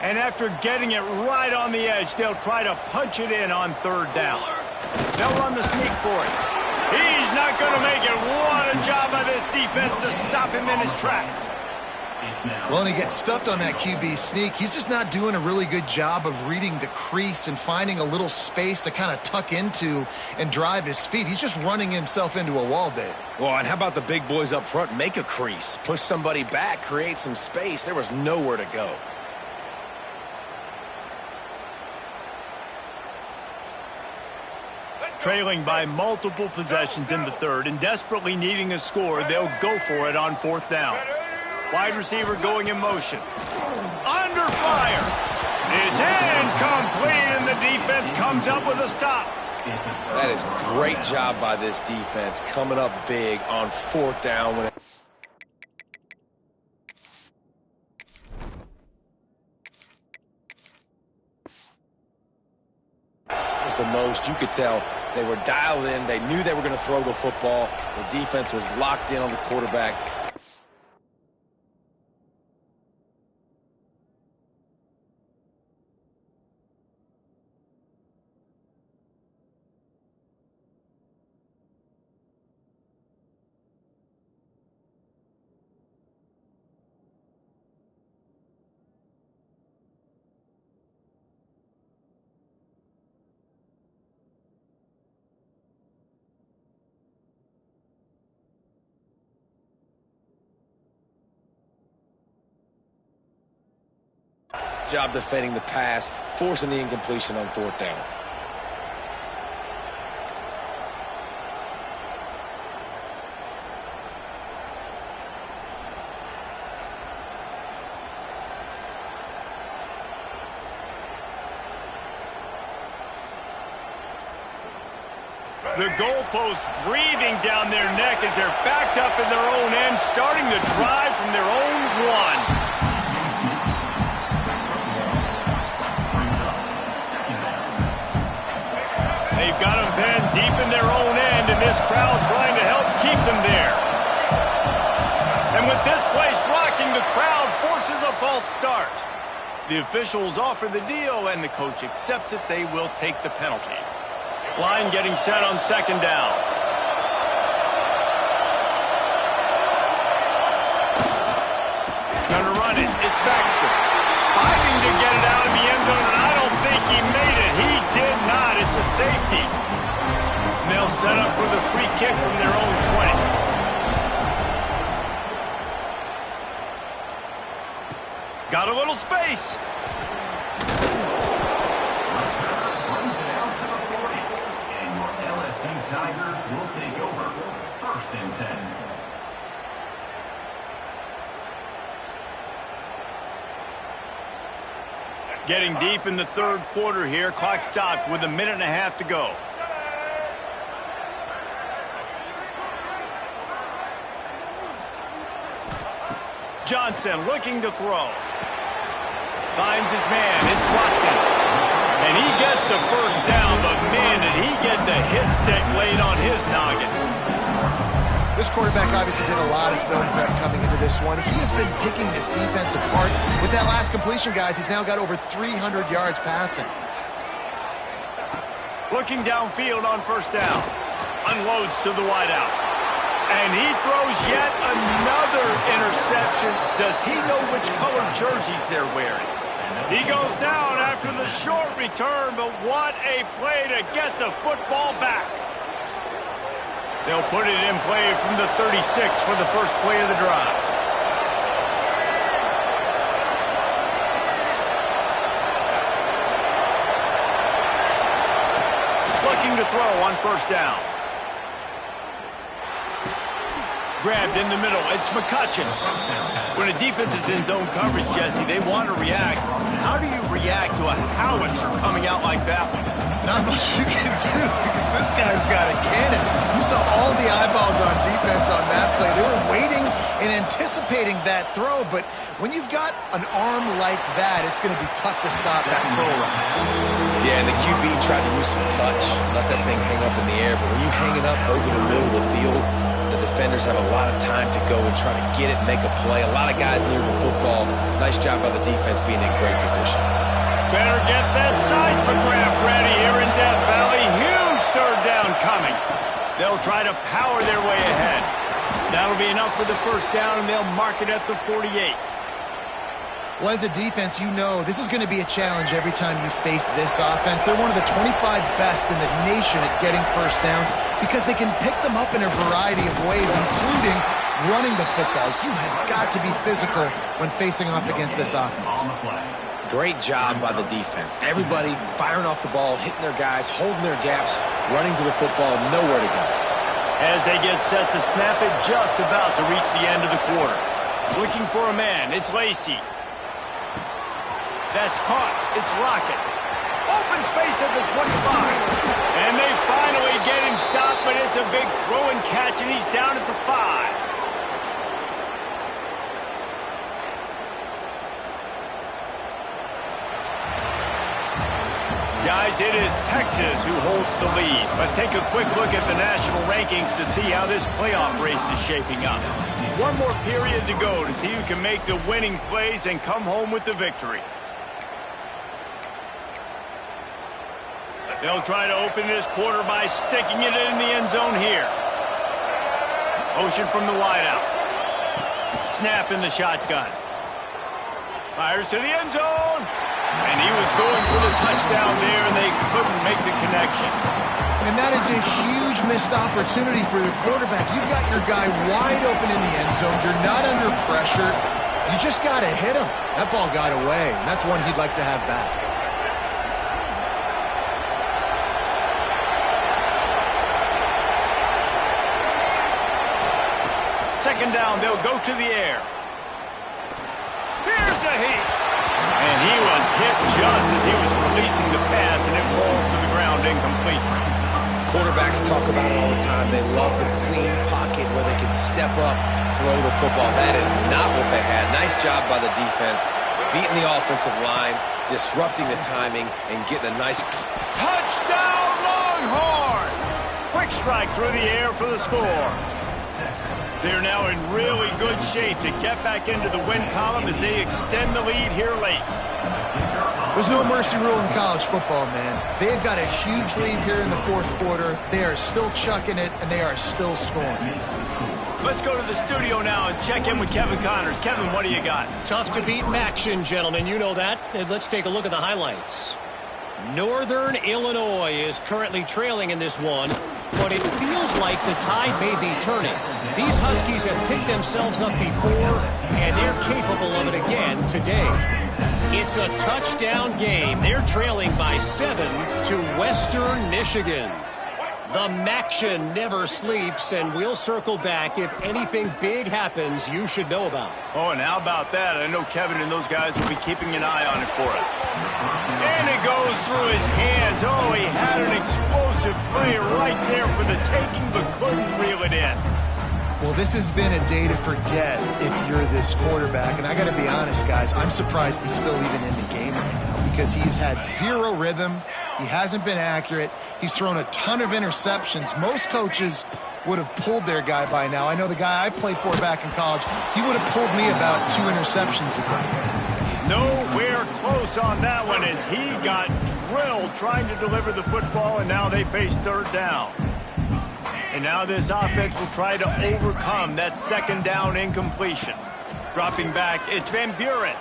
And after getting it right on the edge, they'll try to punch it in on third down. They'll run the sneak for it. He's not going to make it. What a job by this defense to stop him in his tracks. Well, and he gets stuffed on that QB sneak. He's just not doing a really good job of reading the crease and finding a little space to kind of tuck into and drive his feet. He's just running himself into a wall, Dave. Well, and how about the big boys up front? Make a crease. Push somebody back. Create some space. There was nowhere to go. Trailing by multiple possessions in the third and desperately needing a score, they'll go for it on fourth down. Wide receiver going in motion. Under fire. It's incomplete, and the defense comes up with a stop. That is great job by this defense, coming up big on fourth down when it was the most. You could tell they were dialed in. They knew they were going to throw the football. The defense was locked in on the quarterback. Job defending the pass, forcing the incompletion on fourth down. The goalpost breathing down their neck as they're backed up in their own end, starting the drive from their own one. They've got them then deep in their own end, and this crowd trying to help keep them there. And with this place rocking, the crowd forces a false start. The officials offer the deal, and the coach accepts it. They will take the penalty. Line getting set on second down. Gonna run it. It's Baxter. Fighting to get it out of the end zone, and I don't think he made it. He did not. It's a safety. And they'll set up for the free kick from their own 20. Got a little space. Tigers will take over. First and 10. Getting deep in the third quarter here. Clock stopped with 1.5 minutes to go. Johnson looking to throw. Finds his man. It's Watkins. And he gets the first down, but man, did he get the hit stick laid on his noggin. This quarterback obviously did a lot of film prep coming into this one. He has been picking this defense apart. With that last completion, guys, he's now got over 300 yards passing. Looking downfield on first down. Unloads to the wideout. And he throws yet another interception. Does he know which colored jerseys they're wearing? He goes down after the short return, but what a play to get the football back. They'll put it in play from the 36 for the first play of the drive. Looking to throw on first down. Grabbed in the middle. It's McCutcheon. When a defense is in zone coverage, Jesse, they want to react. How do you react to a howitzer coming out like that one? Not much you can do because this guy's got a cannon. You saw all the eyeballs on defense on that play. They were waiting and anticipating that throw, but when you've got an arm like that, it's going to be tough to stop that curl run. Yeah, and the QB tried to use some touch, let that thing hang up in the air, but when you hang it up over the middle of the field, the defenders have a lot of time to go and try to get it and make a play. A lot of guys near the football. Nice job by the defense being in great position. Better get that seismograph ready here in Death Valley. Huge third down coming. They'll try to power their way ahead. That'll be enough for the first down, and they'll mark it at the 48. Well, as a defense, you know this is going to be a challenge every time you face this offense. They're one of the 25 best in the nation at getting first downs because they can pick them up in a variety of ways, including running the football. You have got to be physical when facing off against this offense. Great job by the defense. Everybody firing off the ball, hitting their guys, holding their gaps, running to the football, nowhere to go. As they get set to snap it, just about to reach the end of the quarter. Looking for a man, it's Lacey. That's caught. It's Lockett. Open space at the 25. And they finally get him stopped, but it's a big throw and catch, and he's down at the 5. Guys, it is Texas who holds the lead. Let's take a quick look at the national rankings to see how this playoff race is shaping up. One more period to go to see who can make the winning plays and come home with the victory. They'll try to open this quarter by sticking it in the end zone here. Motion from the wideout. Snap in the shotgun. Fires to the end zone. And he was going for the touchdown there, and they couldn't make the connection. And that is a huge missed opportunity for the quarterback. You've got your guy wide open in the end zone. You're not under pressure. You just got to hit him. That ball got away, and that's one he'd like to have back. Second down, they'll go to the air. Here's a heat. And he was hit just as he was releasing the pass, and it falls to the ground incomplete. Quarterbacks talk about it all the time. They love the clean pocket where they can step up, throw the football. That is not what they had. Nice job by the defense, beating the offensive line, disrupting the timing, and getting a nice... Touchdown, Longhorns! Quick strike through the air for the score. They're now in really good shape to get back into the win column as they extend the lead here late. There's no mercy rule in college football, man. They've got a huge lead here in the fourth quarter. They are still chucking it, and they are still scoring. Let's go to the studio now and check in with Kevin Connors. Kevin, what do you got? Tough to beat action, gentlemen. You know that. And let's take a look at the highlights. Northern Illinois is currently trailing in this one, but it feels like the tide may be turning. These Huskies have picked themselves up before, and they're capable of it again today. It's a touchdown game. They're trailing by 7 to Western Michigan. The Maction never sleeps, and we'll circle back if anything big happens you should know about. Oh, and how about that? I know Kevin and those guys will be keeping an eye on it for us. And it goes through his hands. Oh, he had an explosive play right there for the taking, but couldn't reel it in. Well, this has been a day to forget if you're this quarterback. And I got to be honest, guys, I'm surprised he's still even in the game right now because he's had zero rhythm. He hasn't been accurate. He's thrown a ton of interceptions. Most coaches would have pulled their guy by now. I know the guy I played for back in college, he would have pulled me about 2 interceptions ago. Nowhere close on that one as he got drilled trying to deliver the football, and now they face third down. And now this offense will try to overcome that second down incompletion. Dropping back, it's Van Buren.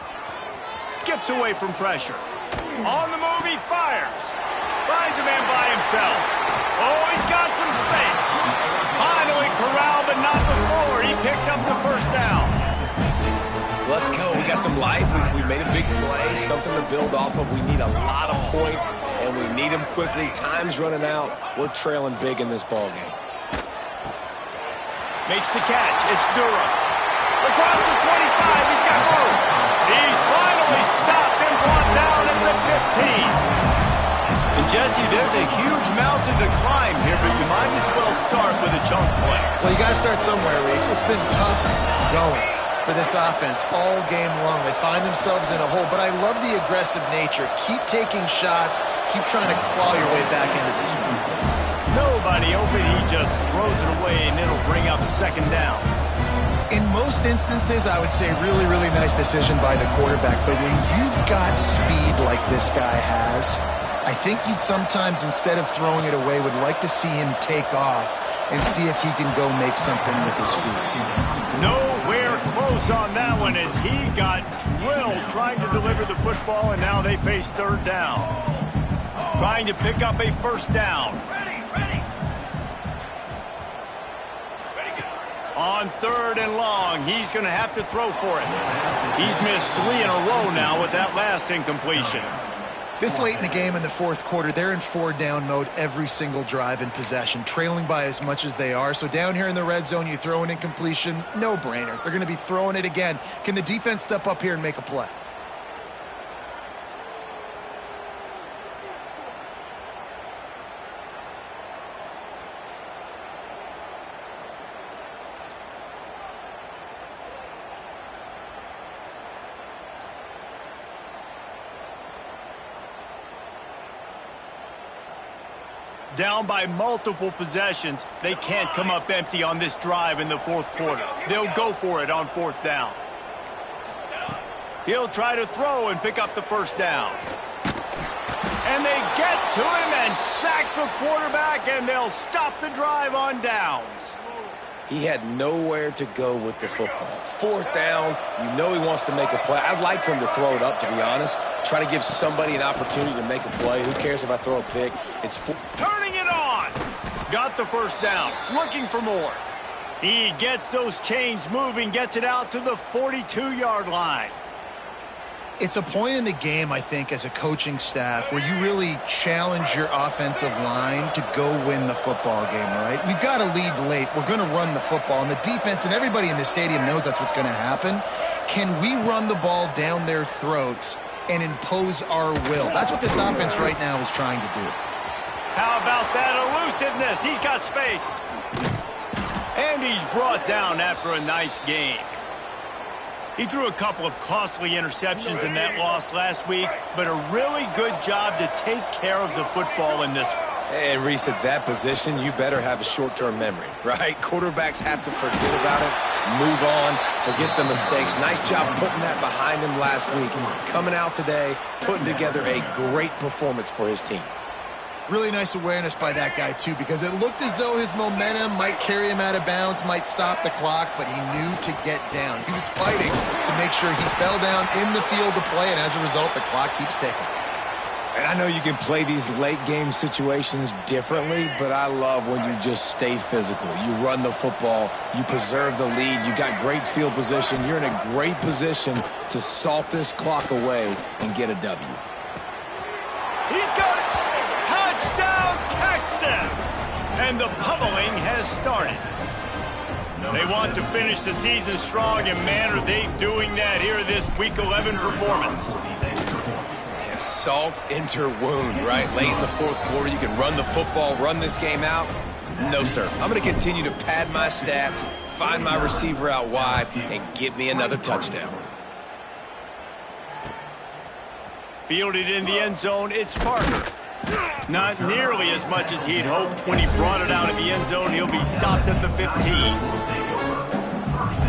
Skips away from pressure. On the move, he fires. Finds a man by himself. Oh, he's got some space. Finally corralled, but not before. He picks up the first down. Let's go. We got some life. We made a big play, something to build off of. We need a lot of points, and we need them quickly. Time's running out. We're trailing big in this ball game. Makes the catch. It's Durham. Across the 25. He's got room. He's finally stopped and brought down at the 15. And Jesse, there's a huge mountain to climb here, but you might as well start with a chunk play. Well, you got to start somewhere, Reese. It's been tough going for this offense all game long. They find themselves in a hole, but I love the aggressive nature. Keep taking shots. Keep trying to claw your way back into this one. Nobody open. He just throws it away, and it'll bring up second down. In most instances, I would say really, really nice decision by the quarterback. But when you've got speed like this guy has, I think you'd sometimes, instead of throwing it away, would like to see him take off and see if he can go make something with his feet. Nowhere close on that one as he got drilled trying to deliver the football, and now they face third down. Trying to pick up a first down. On third and long, he's going to have to throw for it. He's missed 3 in a row now with that last incompletion. This late in the game in the fourth quarter, they're in 4-down mode every single drive in possession, trailing by as much as they are. So down here in the red zone, you throw an incompletion, no-brainer. They're going to be throwing it again. Can the defense step up here and make a play? Down by multiple possessions, they can't come up empty on this drive in the fourth quarter. They'll go for it on fourth down. He'll try to throw and pick up the first down. And they get to him and sack the quarterback, and they'll stop the drive on downs. He had nowhere to go with the football. Fourth down, you know he wants to make a play. I'd like for him to throw it up, to be honest. Try to give somebody an opportunity to make a play. Who cares if I throw a pick? It's turning it on. Got the first down. Looking for more. He gets those chains moving, gets it out to the 42-yard line. It's a point in the game, I think, as a coaching staff where you really challenge your offensive line to go win the football game, right? We've got to lead late. We're going to run the football. And the defense and everybody in the stadium knows that's what's going to happen. Can we run the ball down their throats and impose our will? That's what this offense right now is trying to do. How about that elusiveness? He's got space. And he's brought down after a nice game. He threw a couple of costly interceptions in that loss last week, but a really good job to take care of the football in this one. And Reese, at that position, you better have a short-term memory, right? Quarterbacks have to forget about it, move on, forget the mistakes. Nice job putting that behind him last week. Coming out today, putting together a great performance for his team. Really nice awareness by that guy, too, because it looked as though his momentum might carry him out of bounds, might stop the clock, but he knew to get down. He was fighting to make sure he fell down in the field to play, and as a result, the clock keeps ticking. And I know you can play these late-game situations differently, but I love when you just stay physical. You run the football, you preserve the lead, you got great field position. You're in a great position to salt this clock away and get a W. He's got it! Touchdown, Texas! And the pummeling has started. They want to finish the season strong, and man, are they doing that here in this Week 11 performance. Yeah, salt into wound, right? Late in the fourth quarter, you can run the football, run this game out. No, sir. I'm going to continue to pad my stats, find my receiver out wide, and get me another touchdown. Fielded in the end zone, it's Parker. Not nearly as much as he'd hoped when he brought it out of the end zone. He'll be stopped at the 15.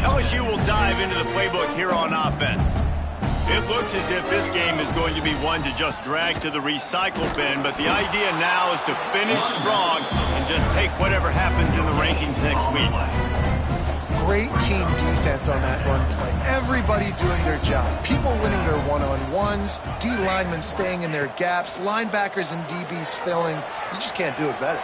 LSU will dive into the playbook here on offense. It looks as if this game is going to be one to just drag to the recycle bin, but the idea now is to finish strong and just take whatever happens in the rankings next week. Great team defense on that run play. Everybody doing their job. People winning their one-on-ones, D linemen staying in their gaps, linebackers and DBs filling. You just can't do it better.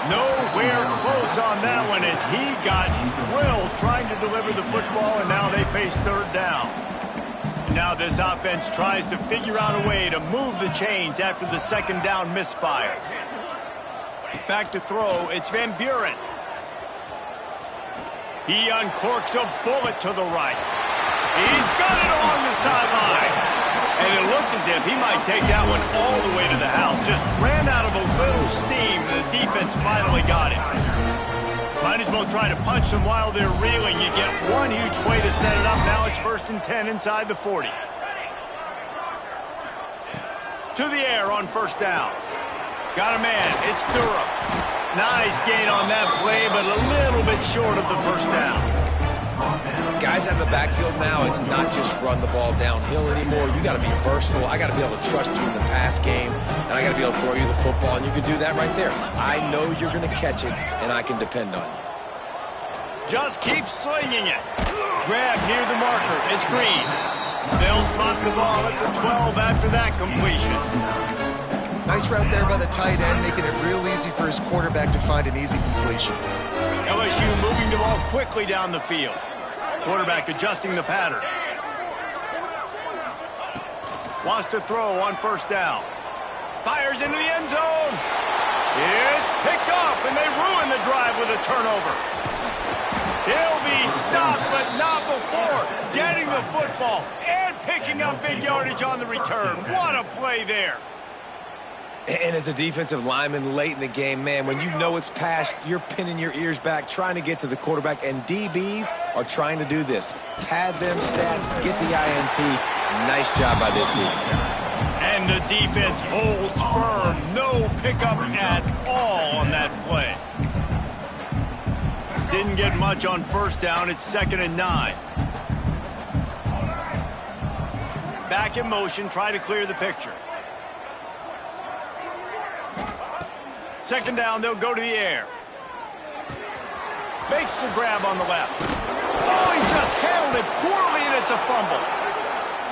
Nowhere close on that one as he got drilled trying to deliver the football, and now they face third down. And now this offense tries to figure out a way to move the chains after the second down misfire. Back to throw, it's Van Buren. He uncorks a bullet to the right. He's got it along the sideline. And it looked as if he might take that one all the way to the house. Just ran out of a little steam, and the defense finally got him. Might as well try to punch them while they're reeling. You get one huge way to set it up. Now it's 1st and 10 inside the 40. To the air on 1st down. Got a man. It's Durham. Nice gain on that play, but a little bit short of the 1st down. Guys out of the backfield now, it's not just run the ball downhill anymore. You got to be versatile. I got to be able to trust you in the pass game, and I got to be able to throw you the football, and you can do that right there. I know you're going to catch it, and I can depend on you. Just keep slinging it. Grab near the marker. It's Green. They'll spot the ball at the 12 after that completion. Nice route there by the tight end, making it real easy for his quarterback to find an easy completion. LSU moving the ball quickly down the field. Quarterback adjusting the pattern. Wants to throw on 1st down. Fires into the end zone. It's picked off, and they ruin the drive with a turnover. He'll be stopped, but not before getting the football and picking up big yardage on the return. What a play there. And as a defensive lineman late in the game, man, when you know it's past, you're pinning your ears back, trying to get to the quarterback, and DBs are trying to do this. Pad them stats, get the INT. Nice job by this team. And the defense holds firm. No pickup at all on that play. Didn't get much on 1st down. It's 2nd and 9. Back in motion, try to clear the picture. 2nd down, they'll go to the air. Makes the grab on the left. Oh, he just handled it poorly, and it's a fumble.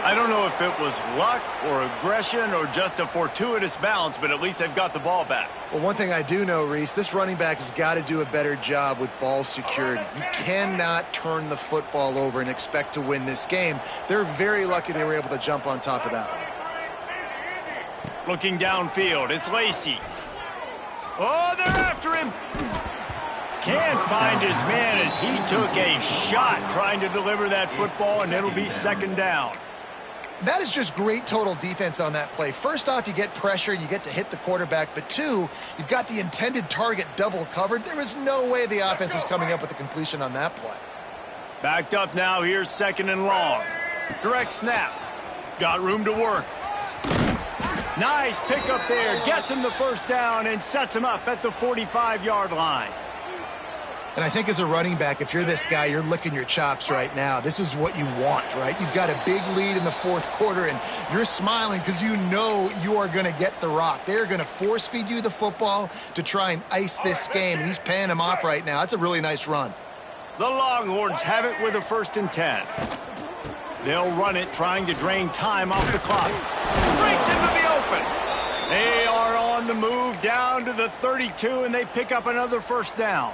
I don't know if it was luck or aggression or just a fortuitous bounce, but at least they've got the ball back. Well, one thing I do know, Reese, this running back has got to do a better job with ball security. You cannot turn the football over and expect to win this game. They're very lucky they were able to jump on top of that one. Looking downfield, it's Lacey. Oh, they're after him. Can't find his man as he took a shot trying to deliver that football, and it'll be 2nd down. That is just great total defense on that play. First off, you get pressure, you get to hit the quarterback, but 2, you've got the intended target double covered. There was no way the offense was coming up with a completion on that play. Backed up now, here's 2nd and long. Direct snap. Got room to work. Nice pickup there. Gets him the 1st down and sets him up at the 45-yard line. And I think as a running back, if you're this guy, you're licking your chops right now. This is what you want, right? You've got a big lead in the 4th quarter, and you're smiling because you know you are going to get the rock. They're going to force feed you the football to try and ice this game, and he's paying him off right now. That's a really nice run. The Longhorns have it with a 1st and 10. They'll run it, trying to drain time off the clock. Breaks into the open. They are on the move down to the 32, and they pick up another 1st down.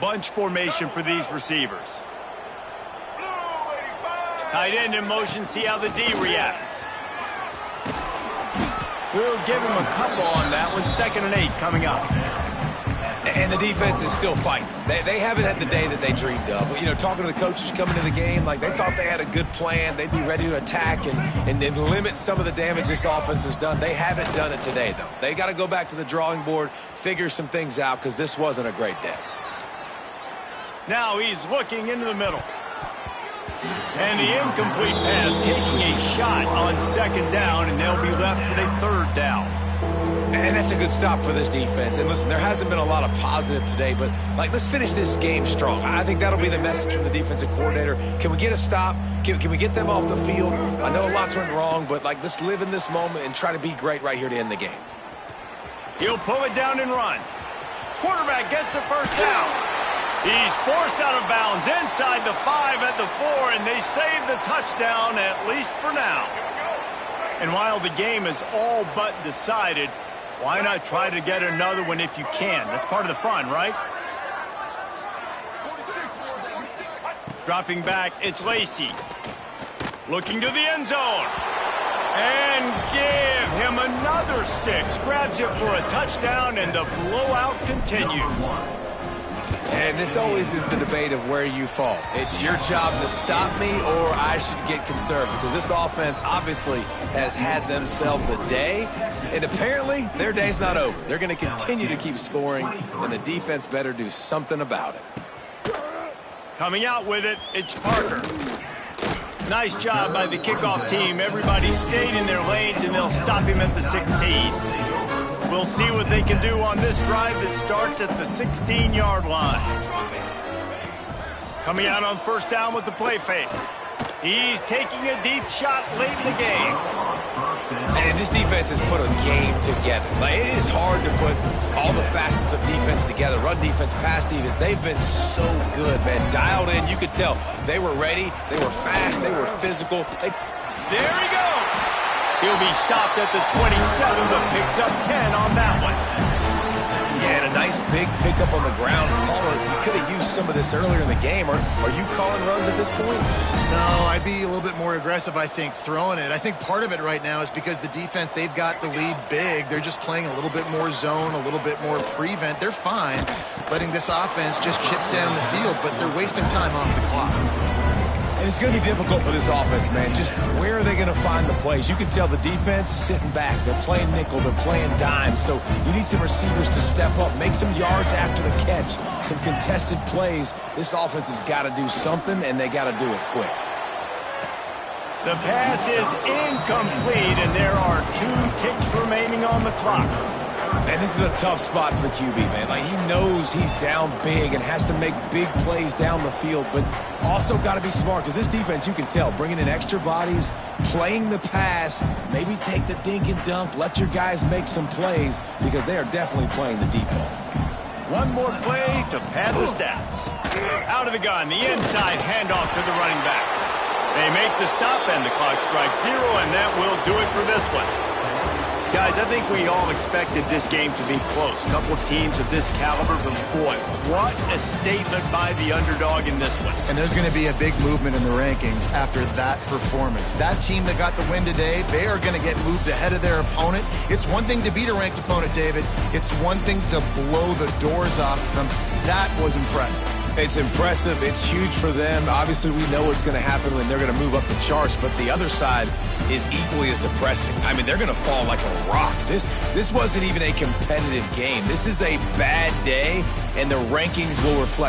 Bunch formation for these receivers. Tight end in motion, see how the D reacts. We'll give him a couple on that one. 2nd and 8 coming up. And the defense is still fighting. They haven't had the day that they dreamed of. You know, talking to the coaches coming into the game, like they thought they had a good plan. They'd be ready to attack and limit some of the damage this offense has done. They haven't done it today, though. They got to go back to the drawing board, figure some things out, because this wasn't a great day. Now he's looking into the middle. And the incomplete pass taking a shot on 2nd down, and they'll be left with a 3rd down. And that's a good stop for this defense. And listen, there hasn't been a lot of positive today, but let's finish this game strong. I think that'll be the message from the defensive coordinator. Can we get a stop? Can we get them off the field? I know lots went wrong, but let's live in this moment and try to be great right here to end the game. He'll pull it down and run. Quarterback gets the 1st down. He's forced out of bounds inside the 5 at the 4, and they save the touchdown, at least for now. And while the game is all but decided, why not try to get another one if you can? That's part of the fun, right? Dropping back, it's Lacy. Looking to the end zone. And give him another 6. Grabs it for a touchdown, and the blowout continues. And this always is the debate of where you fall. It's your job to stop me, or I should get conservative, because this offense obviously has had themselves a day, and apparently their day's not over. They're going to continue to keep scoring, and the defense better do something about it. Coming out with it, it's Parker. Nice job by the kickoff team. Everybody stayed in their lanes, and they'll stop him at the 16. We'll see what they can do on this drive that starts at the 16-yard line. Coming out on 1st down with the play fake. He's taking a deep shot late in the game. And this defense has put a game together. It is hard to put all the facets of defense together. Run defense, pass defense. They've been so good, man. Dialed in. You could tell they were ready. They were fast. They were physical. There he goes. He'll be stopped at the 27, but picks up 10 on that one. Yeah, and a nice big pickup on the ground. Caller, you could have used some of this earlier in the game. Are you calling runs at this point? No, I'd be a little bit more aggressive, I think, throwing it. I think part of it right now is because the defense, they've got the lead big. They're just playing a little bit more zone, a little bit more prevent. They're fine letting this offense just chip down the field, but they're wasting time off the clock. And it's going to be difficult for this offense, man. Just where are they going to find the plays? You can tell the defense sitting back. They're playing nickel. They're playing dime. So you need some receivers to step up, make some yards after the catch, some contested plays. This offense has got to do something, and they got to do it quick. The pass is incomplete, and there are 2 ticks remaining on the clock. And this is a tough spot for the QB, man. He knows he's down big and has to make big plays down the field, but also got to be smart, because this defense, you can tell, bringing in extra bodies, playing the pass, maybe take the dink and dunk, let your guys make some plays, because they are definitely playing the deep ball. One more play to pad the stats. Out of the gun, the inside handoff to the running back. They make the stop, and the clock strikes 0, and that will do it for this one. Guys, I think we all expected this game to be close. A couple of teams of this caliber, but boy, what a statement by the underdog in this one. And there's going to be a big movement in the rankings after that performance. That team that got the win today, they are going to get moved ahead of their opponent. It's one thing to beat a ranked opponent, David. It's one thing to blow the doors off them. That was impressive. It's impressive. It's huge for them. Obviously, we know what's going to happen when they're going to move up the charts, but the other side is equally as depressing. I mean, they're going to fall like a rock. This wasn't even a competitive game. This is a bad day, and the rankings will reflect